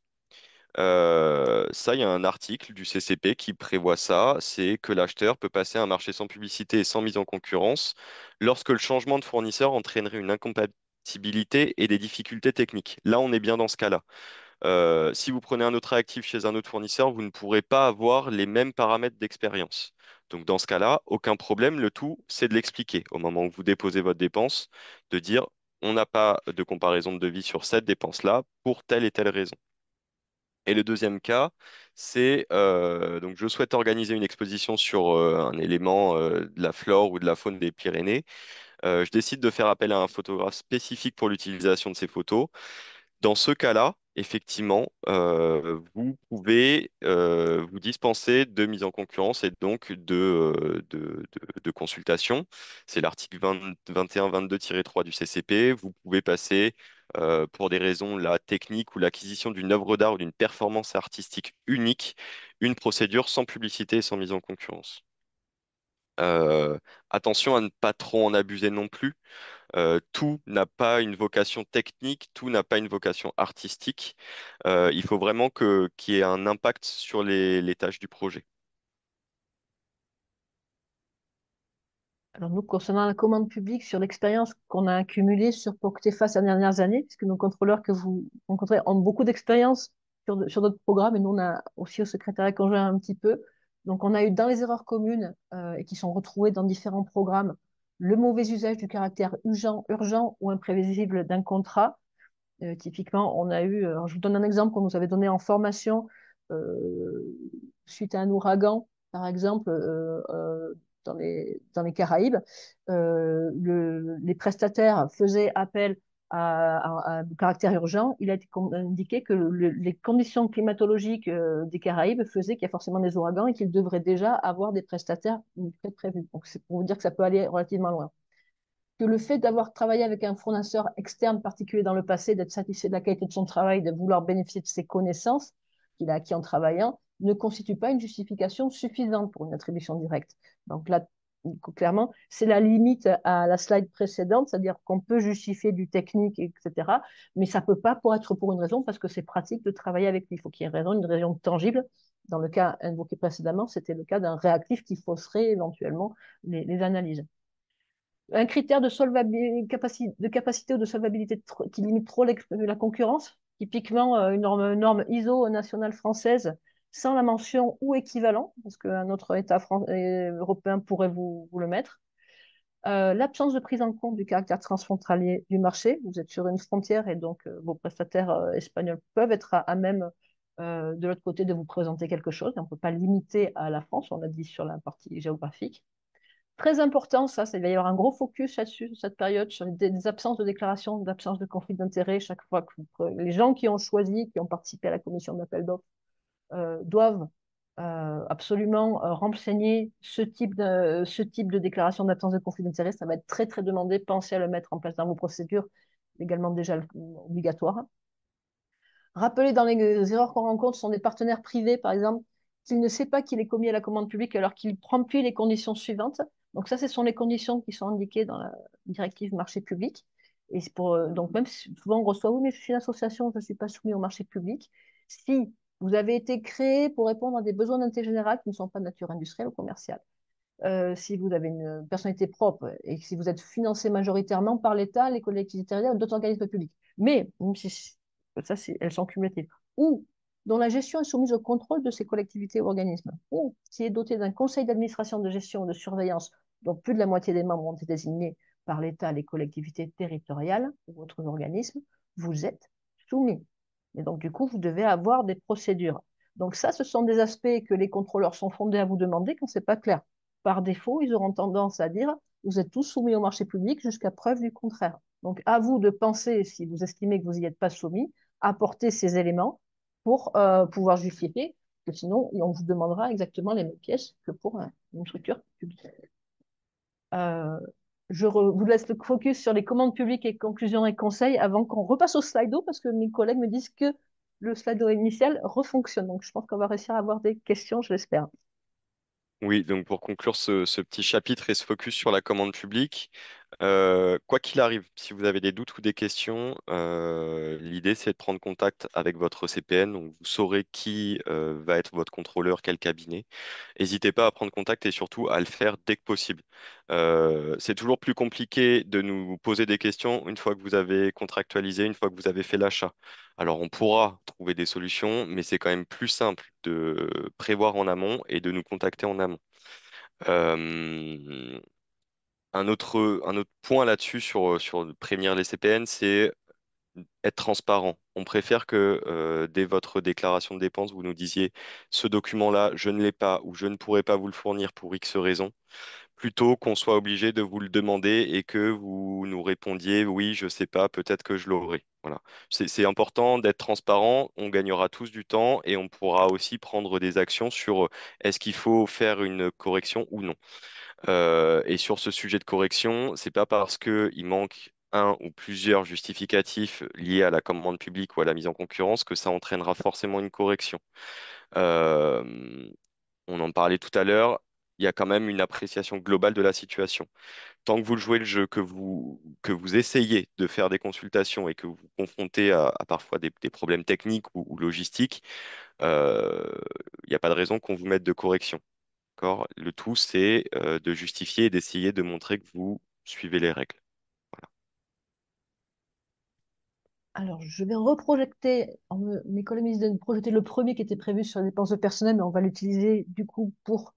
Ça, il y a un article du CCP qui prévoit ça, c'est que l'acheteur peut passer un marché sans publicité et sans mise en concurrence lorsque le changement de fournisseur entraînerait une incompatibilité et des difficultés techniques. Là, on est bien dans ce cas-là. Si vous prenez un autre réactif chez un autre fournisseur, vous ne pourrez pas avoir les mêmes paramètres d'expérience. Donc dans ce cas-là, aucun problème, le tout, c'est de l'expliquer au moment où vous déposez votre dépense, de dire on n'a pas de comparaison de devis sur cette dépense-là pour telle et telle raison. Et le deuxième cas, c'est donc je souhaite organiser une exposition sur un élément de la flore ou de la faune des Pyrénées. Je décide de faire appel à un photographe spécifique pour l'utilisation de ces photos. Dans ce cas-là, effectivement, vous pouvez vous dispenser de mise en concurrence et donc de consultation. C'est l'article 21-22-3 du CCP. Vous pouvez passer, pour des raisons là, techniques ou l'acquisition d'une œuvre d'art ou d'une performance artistique unique, une procédure sans publicité et sans mise en concurrence. Euh, Attention à ne pas trop en abuser non plus. Tout n'a pas une vocation technique, tout n'a pas une vocation artistique. Il faut vraiment qu'il y ait un impact sur les tâches du projet. Alors nous, concernant la commande publique, sur l'expérience qu'on a accumulée sur Poctefa ces dernières années, puisque nos contrôleurs que vous rencontrez ont beaucoup d'expérience sur notre programme, et nous, on a aussi au secrétariat conjoint un petit peu. Donc on a eu dans les erreurs communes et qui sont retrouvées dans différents programmes, le mauvais usage du caractère urgent ou imprévisible d'un contrat. Typiquement, on a eu, alors je vous donne un exemple qu'on nous avait donné en formation euh, suite à un ouragan, par exemple, dans les Caraïbes. Les prestataires faisaient appel à un caractère urgent. Il a été indiqué que les conditions climatologiques des Caraïbes faisaient qu'il y a forcément des ouragans et qu'ils devraient déjà avoir des prestataires prévus. Donc, c'est pour vous dire que ça peut aller relativement loin, que le fait d'avoir travaillé avec un fournisseur externe particulier dans le passé, d'être satisfait de la qualité de son travail, de vouloir bénéficier de ses connaissances qu'il a acquis en travaillant, ne constitue pas une justification suffisante pour une attribution directe. Donc là, clairement, c'est la limite à la slide précédente, c'est-à-dire qu'on peut justifier du technique, etc., mais ça ne peut pas être pour une raison, parce que c'est pratique de travailler avec lui. Il faut qu'il y ait une raison tangible. Dans le cas invoqué précédemment, c'était le cas d'un réactif qui fausserait éventuellement les analyses. Un critère de capacité ou de solvabilité qui limite trop la concurrence, typiquement une norme ISO nationale française sans la mention ou équivalent, parce qu'un autre État européen pourrait vous le mettre. L'absence de prise en compte du caractère transfrontalier du marché. Vous êtes sur une frontière et donc vos prestataires espagnols peuvent être à même de l'autre côté de vous présenter quelque chose. On ne peut pas limiter à la France, on l'a dit sur la partie géographique. Très important, ça, il va y avoir un gros focus là-dessus, sur cette période, sur des absences de déclaration, d'absence de conflit d'intérêt. Chaque fois que les gens qui ont choisi, qui ont participé à la commission d'appel d'offres, doivent absolument renseigner ce type de déclaration d'absence de conflit d'intérêt. Ça va être très, très demandé. Pensez à le mettre en place dans vos procédures, également déjà obligatoire. Rappelez dans les erreurs qu'on rencontre sont des partenaires privés, par exemple, s'il ne sait pas qu'il est commis à la commande publique alors qu'il remplit les conditions suivantes. Donc ça, ce sont les conditions qui sont indiquées dans la directive marché public. Et donc même si souvent on reçoit, oui, mais je suis une association, je ne suis pas soumis au marché public. Si vous avez été créé pour répondre à des besoins d'intérêt général qui ne sont pas de nature industrielle ou commerciale. si vous avez une personnalité propre et si vous êtes financé majoritairement par l'État, les collectivités territoriales ou d'autres organismes publics. Mais, même si ça, elles sont cumulatives, ou dont la gestion est soumise au contrôle de ces collectivités ou organismes, ou qui est doté d'un conseil d'administration de gestion ou de surveillance dont plus de la moitié des membres ont été désignés par l'État, les collectivités territoriales ou autres organismes, vous êtes soumis. Et donc, du coup, vous devez avoir des procédures. Donc ça, ce sont des aspects que les contrôleurs sont fondés à vous demander quand ce n'est pas clair. Par défaut, ils auront tendance à dire, vous êtes tous soumis au marché public jusqu'à preuve du contraire. Donc, à vous de penser, si vous estimez que vous n'y êtes pas soumis, apporter ces éléments pour pouvoir justifier, que sinon, on vous demandera exactement les mêmes pièces que pour une structure publique. Je vous laisse le focus sur les commandes publiques et conclusions et conseils avant qu'on repasse au Slido, parce que mes collègues me disent que le Slido initial refonctionne. Donc, je pense qu'on va réussir à avoir des questions, je l'espère. Oui, donc pour conclure ce petit chapitre et ce focus sur la commande publique, quoi qu'il arrive, si vous avez des doutes ou des questions, l'idée c'est de prendre contact avec votre CPN, donc vous saurez qui va être votre contrôleur, quel cabinet. N'hésitez pas à prendre contact et surtout à le faire dès que possible. C'est toujours plus compliqué de nous poser des questions une fois que vous avez contractualisé, une fois que vous avez fait l'achat. Alors on pourra trouver des solutions, mais c'est quand même plus simple de prévoir en amont et de nous contacter en amont. Euh, un autre point là-dessus sur prévenir les CPN, c'est être transparent. On préfère que dès votre déclaration de dépenses, vous nous disiez ce document-là, je ne l'ai pas ou je ne pourrai pas vous le fournir pour X raison, plutôt qu'on soit obligé de vous le demander et que vous nous répondiez oui, je sais pas, peut-être que je l'aurai. Voilà. C'est important d'être transparent, on gagnera tous du temps et on pourra aussi prendre des actions sur est-ce qu'il faut faire une correction ou non. Et sur ce sujet de correction, c'est pas parce qu'il manque un ou plusieurs justificatifs liés à la commande publique ou à la mise en concurrence que ça entraînera forcément une correction. Euh, on en parlait tout à l'heure, il y a quand même une appréciation globale de la situation. Tant que vous jouez le jeu, que vous essayez de faire des consultations et que vous vous confrontez à parfois des problèmes techniques ou logistiques, euh, il n'y a pas de raison qu'on vous mette de correction. D'accord. Le tout, c'est de justifier et d'essayer de montrer que vous suivez les règles. Voilà. Alors, je vais reprojeter, mes collègues me disent de projeter le premier qui était prévu sur les dépenses de personnel, mais on va l'utiliser du coup pour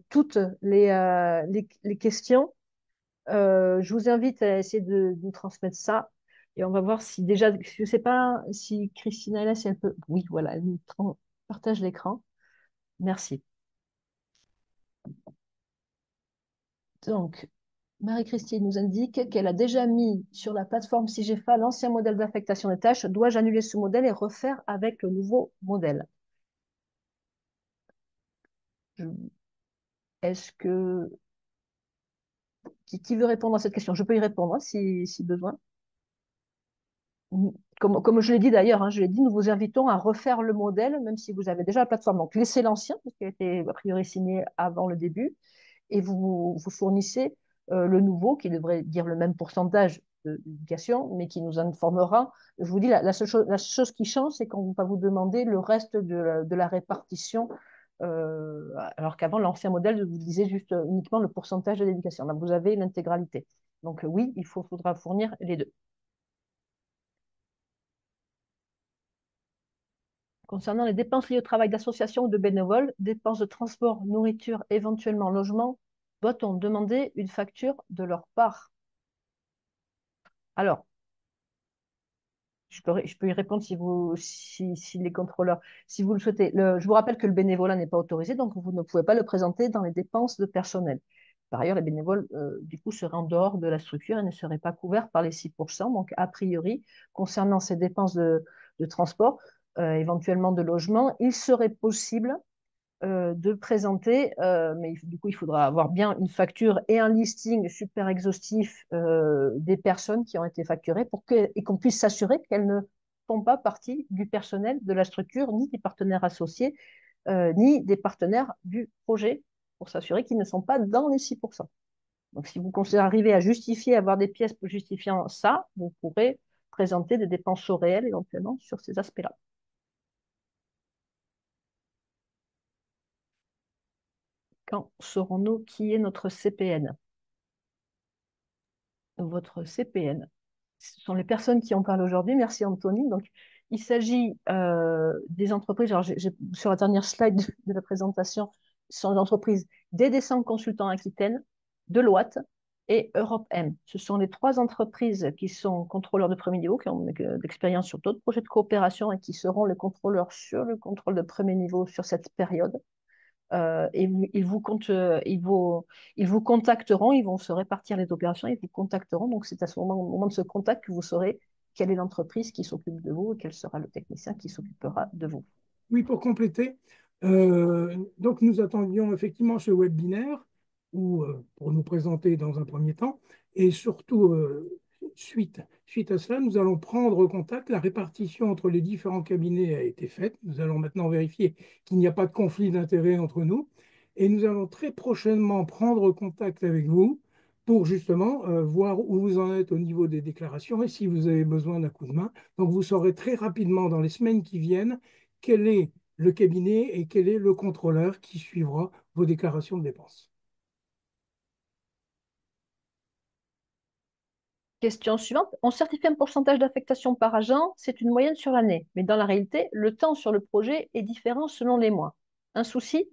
toutes les questions. Je vous invite à essayer de nous transmettre ça et on va voir si déjà, je ne sais pas si Christina est là, si elle peut. Oui, voilà, elle nous partage l'écran. Merci. Donc, Marie-Christine nous indique qu'elle a déjà mis sur la plateforme SIGEFA l'ancien modèle d'affectation des tâches. Dois-je annuler ce modèle et refaire avec le nouveau modèle? Est-ce que... Qui veut répondre à cette question? Je peux y répondre hein, si besoin. Comme je l'ai dit d'ailleurs, hein, je l'ai dit, nous vous invitons à refaire le modèle, même si vous avez déjà la plateforme. Donc, laissez l'ancien, parce qu'il a été a priori signé avant le début, et vous fournissez le nouveau, qui devrait dire le même pourcentage d'éducation, mais qui nous informera. Je vous dis, la chose qui change, c'est qu'on va vous demander le reste de la répartition, alors qu'avant, l'ancien modèle vous disait juste uniquement le pourcentage de l'éducation. Là, vous avez l'intégralité. Donc oui, faudra fournir les deux. Concernant les dépenses liées au travail d'association ou de bénévoles, dépenses de transport, nourriture, éventuellement logement, doit-on demander une facture de leur part? Alors, je peux y répondre si les contrôleurs, si vous le souhaitez. Je vous rappelle que le bénévolat n'est pas autorisé, donc vous ne pouvez pas le présenter dans les dépenses de personnel. Par ailleurs, les bénévoles, du coup, seraient en dehors de la structure et ne seraient pas couverts par les 6%. Donc, a priori, concernant ces dépenses de transport, éventuellement de logement, il serait possible de présenter, mais du coup, il faudra avoir bien une facture et un listing super exhaustif des personnes qui ont été facturées et qu'on puisse s'assurer qu'elles ne font pas partie du personnel de la structure, ni des partenaires associés, ni des partenaires du projet, pour s'assurer qu'ils ne sont pas dans les 6%. Donc, si vous arrivez à justifier, avoir des pièces justifiant ça, vous pourrez présenter des dépenses au réel éventuellement sur ces aspects-là. Quand saurons-nous qui est notre CPN? Votre CPN. Ce sont les personnes qui en parlent aujourd'hui. Merci Anthony. Donc, il s'agit des entreprises. Alors, sur la dernière slide de la présentation, ce sont les entreprises des Descentes Consultants Aquitaine, Deloitte et Europe M. Ce sont les trois entreprises qui sont contrôleurs de premier niveau, qui ont d'expérience sur d'autres projets de coopération et qui seront les contrôleurs sur le contrôle de premier niveau sur cette période. Et ils vous contacteront, ils vont se répartir les opérations, ils vous contacteront. Donc, c'est à ce moment, au moment de ce contact que vous saurez quelle est l'entreprise qui s'occupe de vous et quel sera le technicien qui s'occupera de vous. Oui, pour compléter, donc nous attendions effectivement ce webinaire pour nous présenter dans un premier temps, et surtout, suite à cela, nous allons prendre contact. La répartition entre les différents cabinets a été faite. Nous allons maintenant vérifier qu'il n'y a pas de conflit d'intérêts entre nous, et nous allons très prochainement prendre contact avec vous pour justement voir où vous en êtes au niveau des déclarations et si vous avez besoin d'un coup de main. Donc vous saurez très rapidement dans les semaines qui viennent quel est le cabinet et quel est le contrôleur qui suivra vos déclarations de dépenses. Question suivante. On certifie un pourcentage d'affectation par agent, c'est une moyenne sur l'année. Mais dans la réalité, le temps sur le projet est différent selon les mois. Un souci?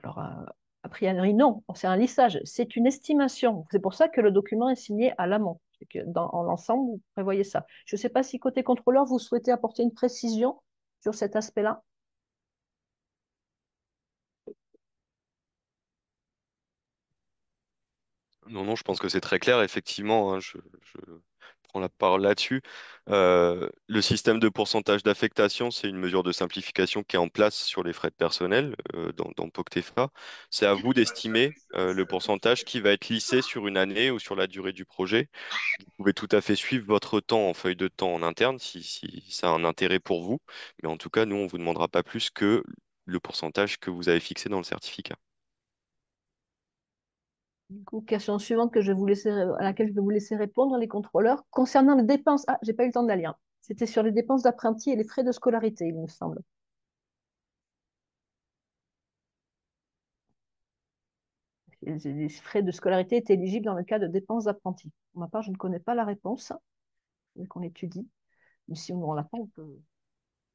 Alors, a priori, non. C'est un lissage. C'est une estimation. C'est pour ça que le document est signé à l'amont. En l'ensemble, vous prévoyez ça. Je ne sais pas si côté contrôleur, vous souhaitez apporter une précision sur cet aspect-là. Non, non, je pense que c'est très clair, effectivement, hein, je prends la parole là-dessus. Le système de pourcentage d'affectation, c'est une mesure de simplification qui est en place sur les frais de personnel dans POCTEFA. C'est à vous d'estimer le pourcentage qui va être lissé sur une année ou sur la durée du projet. Vous pouvez tout à fait suivre votre temps en feuille de temps en interne si ça a un intérêt pour vous. Mais en tout cas, nous, on ne vous demandera pas plus que le pourcentage que vous avez fixé dans le certificat. Du coup, question suivante à laquelle je vais vous laisser répondre, les contrôleurs. Concernant les dépenses, ah, j'ai pas eu le temps de la lire. C'était sur les dépenses d'apprenti et les frais de scolarité, il me semble. Les frais de scolarité étaient éligibles dans le cas de dépenses d'apprenti. Pour ma part, je ne connais pas la réponse. Il faudrait qu'on l'étudie. Mais si on ne l'a pas, on peut.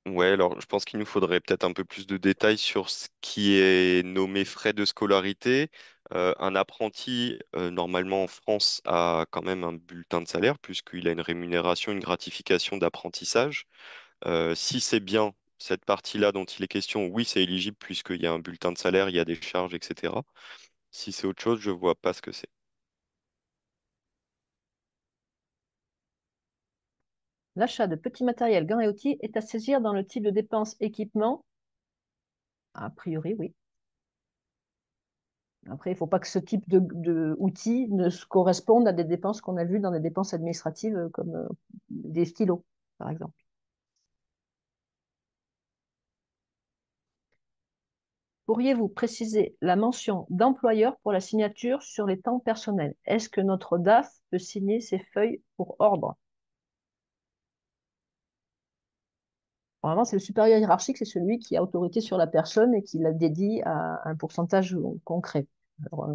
Ouais, alors je pense qu'il nous faudrait peut-être un peu plus de détails sur ce qui est nommé frais de scolarité. Un apprenti, normalement en France, a quand même un bulletin de salaire puisqu'il a une rémunération, une gratification d'apprentissage. Si c'est bien cette partie-là dont il est question, oui, c'est éligible puisqu'il y a un bulletin de salaire, il y a des charges, etc. Si c'est autre chose, je vois pas ce que c'est. L'achat de petits matériels, gants et outils est à saisir dans le type de dépense équipement. A priori, oui. Après, il ne faut pas que ce type d'outils ne se corresponde à des dépenses qu'on a vues dans des dépenses administratives comme des stylos, par exemple. Pourriez-vous préciser la mention d'employeur pour la signature sur les temps personnels? Est-ce que notre DAF peut signer ses feuilles pour ordre? Normalement, c'est le supérieur hiérarchique, c'est celui qui a autorité sur la personne et qui la dédie à un pourcentage concret. Alors,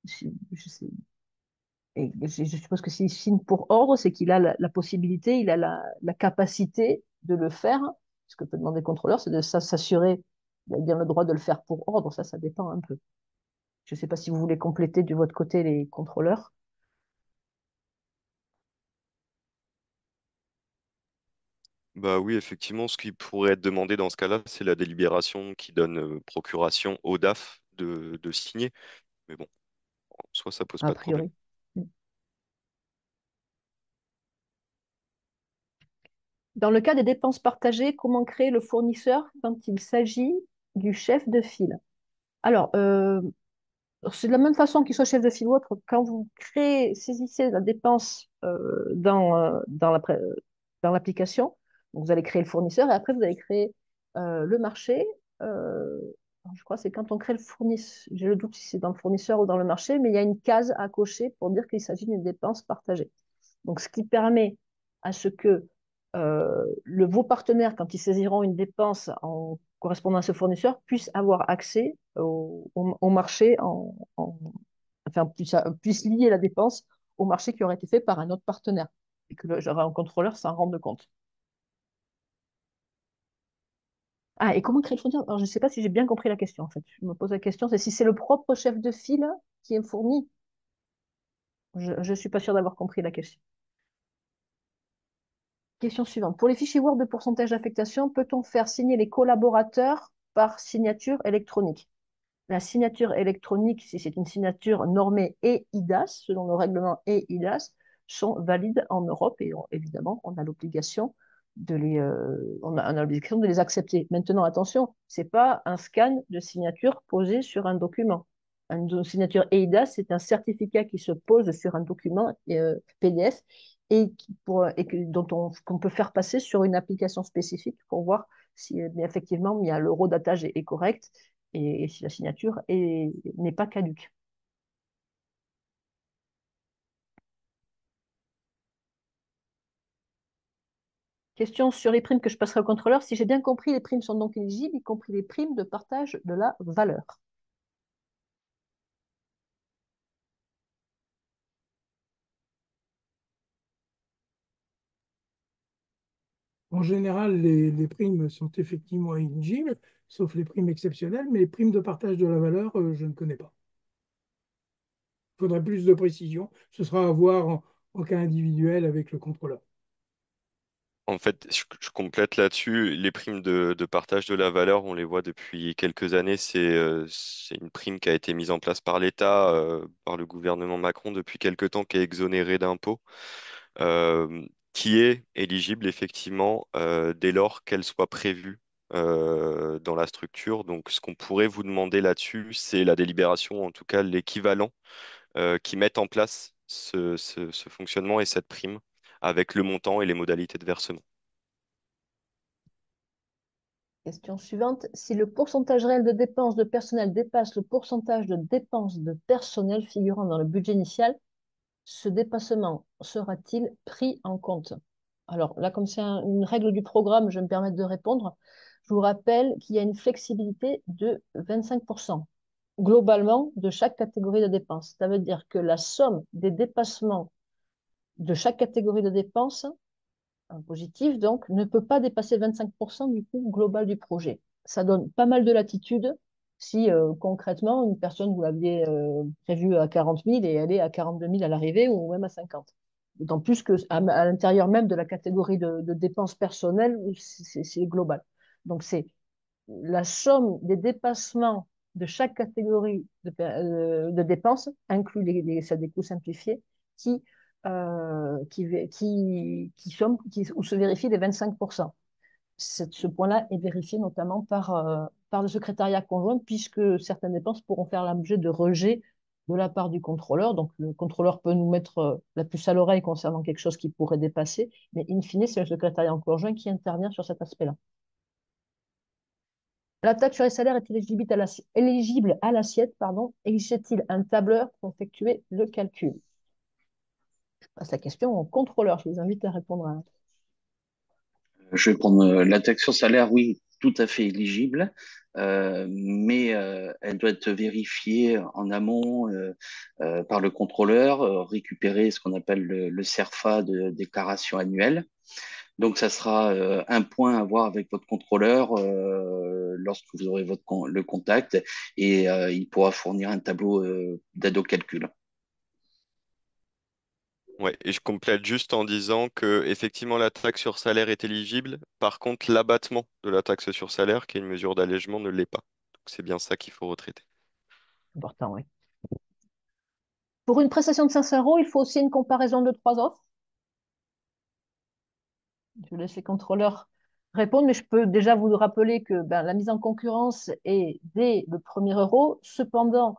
je sais, et je suppose que s'il signe pour ordre, c'est qu'il a la possibilité, il a la capacité de le faire. Ce que peut demander le contrôleur, c'est de s'assurer qu'il a bien le droit de le faire pour ordre. Ça dépend un peu. Je ne sais pas si vous voulez compléter de votre côté les contrôleurs. Bah oui, effectivement, ce qui pourrait être demandé dans ce cas-là, c'est la délibération qui donne procuration au DAF de signer. Mais bon, en soi, ça pose A pas de problème. priori. Dans le cas des dépenses partagées, comment créer le fournisseur quand il s'agit du chef de file? Alors, c'est de la même façon qu'il soit chef de file ou autre, quand vous saisissez la dépense dans l'application, vous allez créer le fournisseur et après vous allez créer le marché. Euh, je crois que c'est quand on crée le fournisseur, j'ai le doute si c'est dans le fournisseur ou dans le marché, mais il y a une case à cocher pour dire qu'il s'agit d'une dépense partagée. Donc, ce qui permet à ce que vos partenaires, quand ils saisiront une dépense en correspondant à ce fournisseur, puissent avoir accès au marché, enfin, puissent lier la dépense au marché qui aurait été fait par un autre partenaire et que un contrôleur s'en rende compte. Ah, et comment créer le fournisseur? Alors, je ne sais pas si j'ai bien compris la question, en fait. Je me pose la question, c'est si c'est le propre chef de file qui est fourni. Je ne suis pas sûre d'avoir compris la question. Question suivante. Pour les fichiers Word de pourcentage d'affectation, peut-on faire signer les collaborateurs par signature électronique? La signature électronique, si c'est une signature normée et IDAS, selon le règlement et IDAS, sont valides en Europe et évidemment, on a l'obligation on a l'obligation de les accepter. Maintenant, attention, ce n'est pas un scan de signature posé sur un document. Une signature EIDAS, c'est un certificat qui se pose sur un document PDF qu'on peut faire passer sur une application spécifique pour voir si effectivement l'eurodatage est correct et si la signature n'est pas caduque. Question sur les primes que je passerai au contrôleur. Si j'ai bien compris, les primes sont donc éligibles, y compris les primes de partage de la valeur. En général, les primes sont effectivement éligibles, sauf les primes exceptionnelles, mais les primes de partage de la valeur, je ne connais pas. Il faudrait plus de précision. Ce sera à voir en cas individuel avec le contrôleur. En fait, je complète là-dessus. Les primes de partage de la valeur, on les voit depuis quelques années. C'est une prime qui a été mise en place par l'État, par le gouvernement Macron depuis quelques temps, qui est exonérée d'impôts, qui est éligible effectivement dès lors qu'elle soit prévue dans la structure. Donc, ce qu'on pourrait vous demander là-dessus, c'est la délibération, en tout cas l'équivalent, qui mette en place ce fonctionnement et cette prime avec le montant et les modalités de versement. Question suivante. Si le pourcentage réel de dépenses de personnel dépasse le pourcentage de dépenses de personnel figurant dans le budget initial, ce dépassement sera-t-il pris en compte? Alors là, comme c'est une règle du programme, je vais me permettre de répondre. Je vous rappelle qu'il y a une flexibilité de 25% globalement de chaque catégorie de dépenses. Ça veut dire que la somme des dépassements de chaque catégorie de dépenses, positif, donc, ne peut pas dépasser 25% du coût global du projet. Ça donne pas mal de latitude si concrètement, une personne, vous l'aviez prévue à 40 000 et elle est à 42 000 à l'arrivée ou même à 50. D'autant plus qu'à l'intérieur même de la catégorie de dépenses personnelles, c'est global. Donc, c'est la somme des dépassements de chaque catégorie de dépenses, inclus des coûts simplifiés, qui, où se vérifient les 25%. Ce point-là est vérifié notamment par le secrétariat conjoint, puisque certaines dépenses pourront faire l'objet de rejet de la part du contrôleur. Donc, le contrôleur peut nous mettre la puce à l'oreille concernant quelque chose qui pourrait dépasser, mais in fine, c'est le secrétariat conjoint qui intervient sur cet aspect-là. La taxe sur les salaires est éligible à l'assiette, existe-t-il un tableur pour effectuer le calcul? Je passe la question au contrôleur, je vous invite à répondre à... Je vais prendre la taxe sur salaire, oui, tout à fait éligible, mais elle doit être vérifiée en amont par le contrôleur, récupérer ce qu'on appelle le CERFA de déclaration annuelle. Donc, ça sera un point à voir avec votre contrôleur lorsque vous aurez le contact et il pourra fournir un tableau d'aide au calcul. Ouais, et je complète juste en disant que effectivement la taxe sur salaire est éligible. Par contre, l'abattement de la taxe sur salaire, qui est une mesure d'allègement, ne l'est pas. Donc c'est bien ça qu'il faut retraiter. Important, oui. Pour une prestation de 500 euros, il faut aussi une comparaison de 3 offres. Je laisse les contrôleurs répondre, mais je peux déjà vous rappeler que la mise en concurrence est dès le premier euro. Cependant,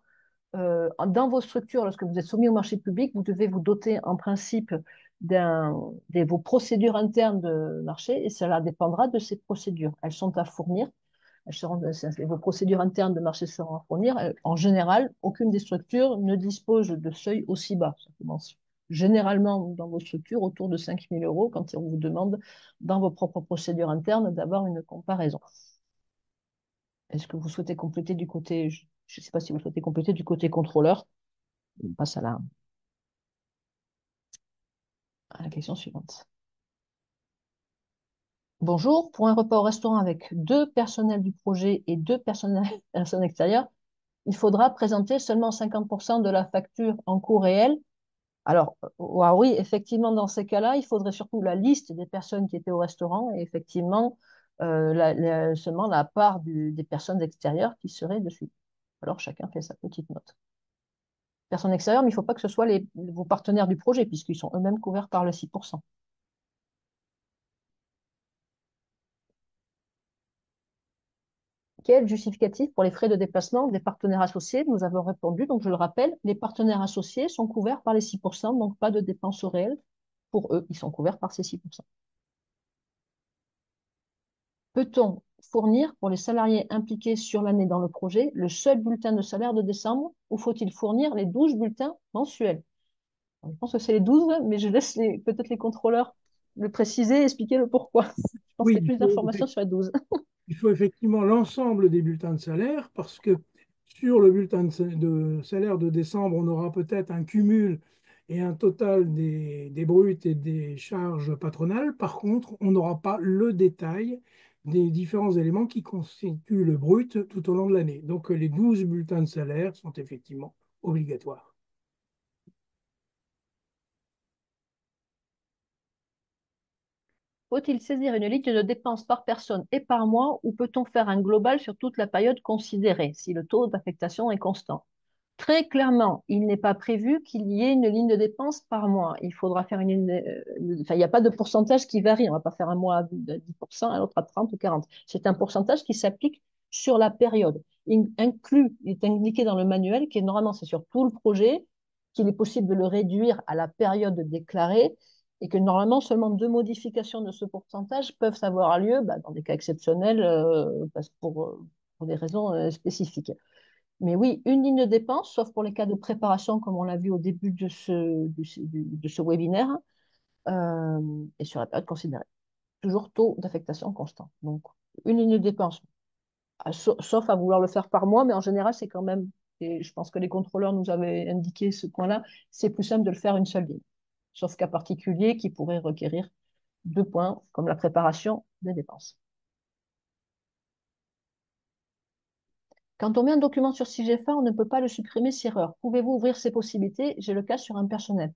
dans vos structures, lorsque vous êtes soumis au marché public, vous devez vous doter en principe de vos procédures internes de marché et cela dépendra de ces procédures. Elles sont à fournir. Vos procédures internes de marché seront à fournir. En général, aucune des structures ne dispose de seuil aussi bas. Ça commence généralement dans vos structures autour de 5 000 euros quand on vous demande dans vos propres procédures internes d'avoir une comparaison. Est-ce que vous souhaitez compléter du côté, je ne sais pas si vous souhaitez compléter du côté contrôleur? On passe à la question suivante. Bonjour, pour un repas au restaurant avec 2 personnels du projet et 2 personnes extérieures, il faudra présenter seulement 50% de la facture en coût réel. Alors, oui, effectivement, dans ces cas-là, il faudrait surtout la liste des personnes qui étaient au restaurant et effectivement seulement la part des personnes extérieures qui seraient dessus. Alors, chacun fait sa petite note. Personnes extérieures, mais il ne faut pas que ce soit vos partenaires du projet, puisqu'ils sont eux-mêmes couverts par le 6%. Quel justificatif pour les frais de déplacement des partenaires associés? Nous avons répondu, donc je le rappelle, les partenaires associés sont couverts par les 6%, donc pas de dépenses réelles pour eux, ils sont couverts par ces 6%. Peut-on fournir pour les salariés impliqués sur l'année dans le projet le seul bulletin de salaire de décembre ou faut-il fournir les 12 bulletins mensuels? Je pense que c'est les 12, mais je laisse peut-être les contrôleurs le préciser et expliquer le pourquoi. Je pense Oui, qu'il y a plus d'informations sur les 12. il faut effectivement l'ensemble des bulletins de salaire parce que sur le bulletin de salaire de décembre, on aura peut-être un cumul et un total des bruts et des charges patronales. Par contre, on n'aura pas le détail des différents éléments qui constituent le brut tout au long de l'année. Donc, les 12 bulletins de salaire sont effectivement obligatoires. Faut-il saisir une liste de dépenses par personne et par mois ou peut-on faire un global sur toute la période considérée si le taux d'affectation est constant? Très clairement, il n'est pas prévu qu'il y ait une ligne de dépenses par mois. Il faudra faire enfin, il n'y a pas de pourcentage qui varie. On ne va pas faire un mois à 10%, un autre à 30 ou 40. C'est un pourcentage qui s'applique sur la période. Il est indiqué dans le manuel, qui est normalement c'est sur tout le projet, qu'il est possible de le réduire à la période déclarée et que normalement seulement 2 modifications de ce pourcentage peuvent avoir lieu dans des cas exceptionnels pour des raisons spécifiques. Mais oui, une ligne de dépense, sauf pour les cas de préparation, comme on l'a vu au début de ce webinaire, et sur la période considérée. Toujours taux d'affectation constant. Donc, une ligne de dépense, sauf à vouloir le faire par mois, mais en général, c'est quand même, et je pense que les contrôleurs nous avaient indiqué ce point-là, c'est plus simple de le faire une seule ligne. Sauf cas particulier qui pourrait requérir 2 points, comme la préparation des dépenses. Quand on met un document sur SIGEFA, on ne peut pas le supprimer si erreur. Pouvez-vous ouvrir ces possibilités? J'ai le cas sur un personnel.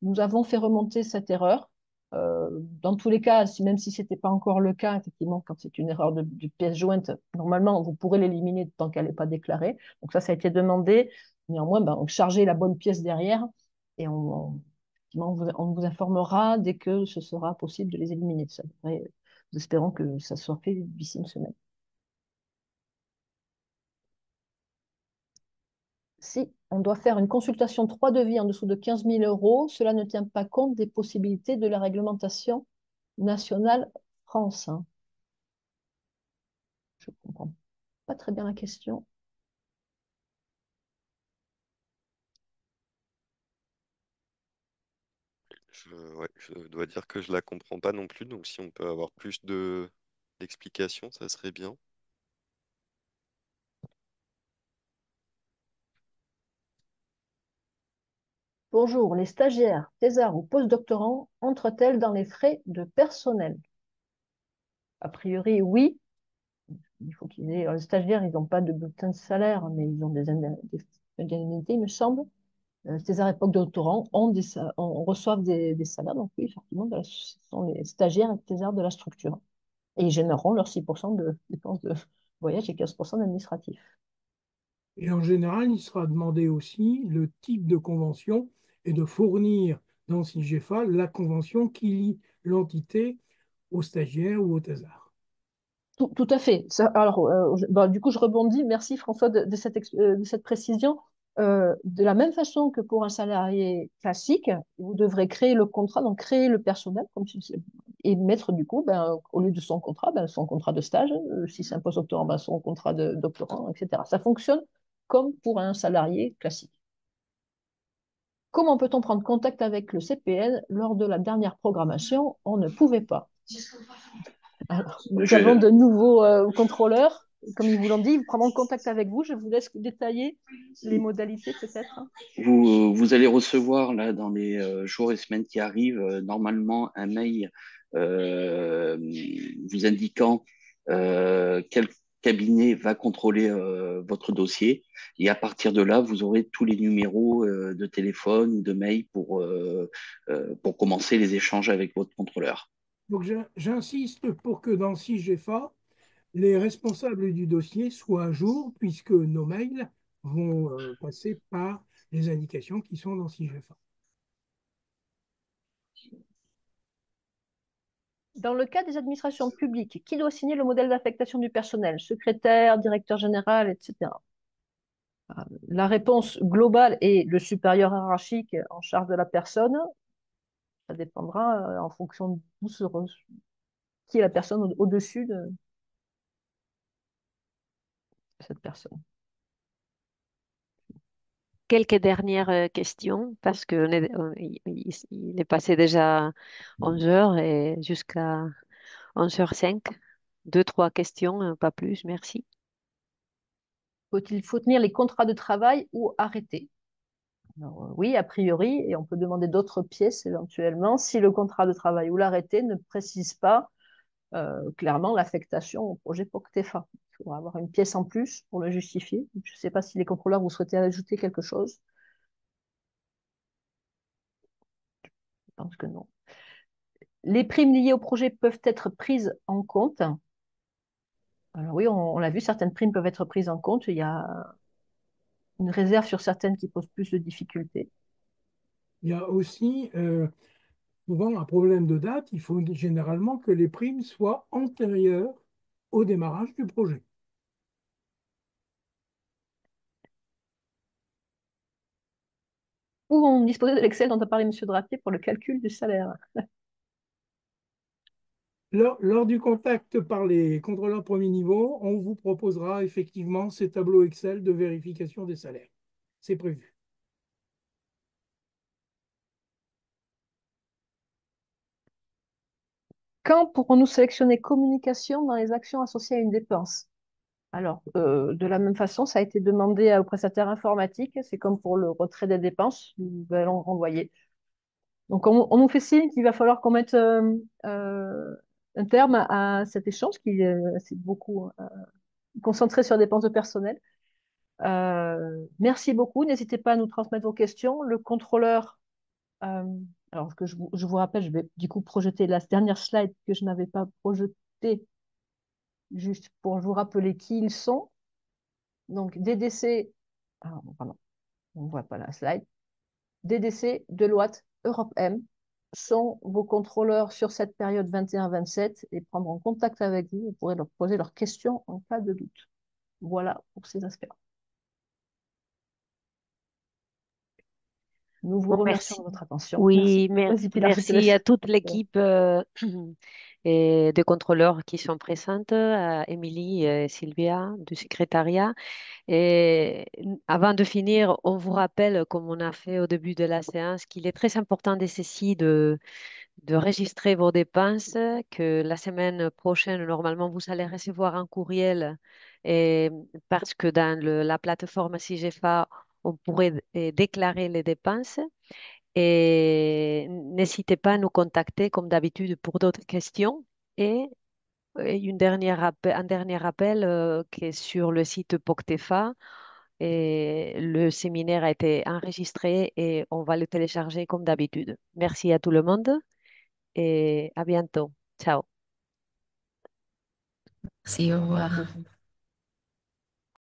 Nous avons fait remonter cette erreur. Dans tous les cas, même si ce n'était pas encore le cas, effectivement, quand c'est une erreur de pièce jointe, normalement, vous pourrez l'éliminer tant qu'elle n'est pas déclarée. Donc ça a été demandé. Néanmoins, on chargez la bonne pièce derrière et on vous informera dès que ce sera possible de les éliminer. Nous espérons que ça soit fait d'ici une semaine. Si on doit faire une consultation 3 devis en dessous de 15 000 euros, cela ne tient pas compte des possibilités de la réglementation nationale France. Je ne comprends pas très bien la question. Ouais, je dois dire que je la comprends pas non plus, donc si on peut avoir plus d'explications, ça serait bien. Bonjour, les stagiaires, thésards ou postdoctorants entrent-elles dans les frais de personnel? A priori, oui. Il faut qu'ils aient. Les stagiaires, ils n'ont pas de bulletin de salaire, mais ils ont des indemnités, il me semble. Thésards et postdoctorants reçoivent des salaires. Donc oui, effectivement, ce sont les stagiaires et thésards de la structure. Et ils généreront leurs 6% de dépenses de voyage et 15% d'administratif. Et en général, il sera demandé aussi le type de convention et de fournir dans SIGEFA la convention qui lie l'entité au stagiaire ou au thésard. Tout à fait. Alors, du coup, je rebondis. Merci François de cette précision. De la même façon que pour un salarié classique, vous devrez créer le contrat, donc créer le personnel, et mettre du coup, au lieu de son contrat de stage, si c'est un postdoctorant, son contrat de doctorant, etc. Ça fonctionne comme pour un salarié classique. Comment peut-on prendre contact avec le CPN lors de la dernière programmation? On ne pouvait pas. Alors, nous avons de nouveaux contrôleurs. Comme ils vous l'ont dit, ils prendront contact avec vous. Je vous laisse détailler les modalités peut-être. Vous allez recevoir là dans les jours et semaines qui arrivent normalement un mail euh, vous indiquant quel cabinet va contrôler votre dossier et à partir de là vous aurez tous les numéros de téléphone ou de mail pour commencer les échanges avec votre contrôleur. Donc j'insiste pour que dans SIGEFA, les responsables du dossier soient à jour, puisque nos mails vont passer par les indications qui sont dans SIGEFA. Dans le cas des administrations publiques, qui doit signer le modèle d'affectation du personnel? Secrétaire, directeur général, etc. La réponse globale est le supérieur hiérarchique en charge de la personne. Ça dépendra en fonction d'où qui est la personne au-dessus de cette personne. Quelques dernières questions, parce que il est passé déjà 11 heures et jusqu'à 11h05. Deux, trois questions, pas plus, merci. Faut-il tenir les contrats de travail ou arrêter? Alors, oui, a priori, et on peut demander d'autres pièces éventuellement, si le contrat de travail ou l'arrêté ne précise pas clairement l'affectation au projet POCTEFA. Il faudra avoir une pièce en plus pour le justifier. Je ne sais pas si les contrôleurs vous souhaitez ajouter quelque chose. Je pense que non. Les primes liées au projet peuvent être prises en compte. Alors oui, on l'a vu, certaines primes peuvent être prises en compte. Il y a une réserve sur certaines qui posent plus de difficultés. Il y a aussi souvent un problème de date. Il faut généralement que les primes soient antérieures au démarrage du projet. Pouvons disposer de l'Excel dont a parlé M. Drapier pour le calcul du salaire? Lors du contact par les contrôleurs premier niveau, on vous proposera effectivement ces tableaux Excel de vérification des salaires. C'est prévu. Quand pourrons-nous sélectionner communication dans les actions associées à une dépense? Alors, de la même façon, ça a été demandé au prestataire informatique. C'est comme pour le retrait des dépenses. Nous allons renvoyer. Donc, on nous fait signe qu'il va falloir qu'on mette un terme à cet échange qui s'est beaucoup concentré sur les dépenses de personnel. Merci beaucoup. N'hésitez pas à nous transmettre vos questions. Le contrôleur, alors que je vous rappelle, je vais du coup projeter la dernière slide que je n'avais pas projetée, juste pour vous rappeler qui ils sont. Donc, DDC, ah, pardon, on ne voit pas la slide. DDC, Deloitte, Europe M sont vos contrôleurs sur cette période 21-27 et prendront contact avec vous. Vous pourrez leur poser leurs questions en cas de doute. Voilà pour ces aspects. Nous vous Bon, remercions merci. de votre attention. Merci. Oui, Vas-y, Pilar, je te merci laisse. à toute l'équipe et de contrôleurs qui sont présentes, à Émilie et Sylvia du secrétariat. Et avant de finir, on vous rappelle, comme on a fait au début de la séance, qu'il est très important de ceci de enregistrer vos dépenses, que la semaine prochaine, normalement, vous allez recevoir un courriel et, parce que dans la plateforme SIGEFA, on pourrait déclarer les dépenses. Et n'hésitez pas à nous contacter comme d'habitude pour d'autres questions. Et, un dernier rappel qui est sur le site POCTEFA. Et le séminaire a été enregistré et on va le télécharger comme d'habitude. Merci à tout le monde et à bientôt. Ciao. Merci, au revoir. À tous.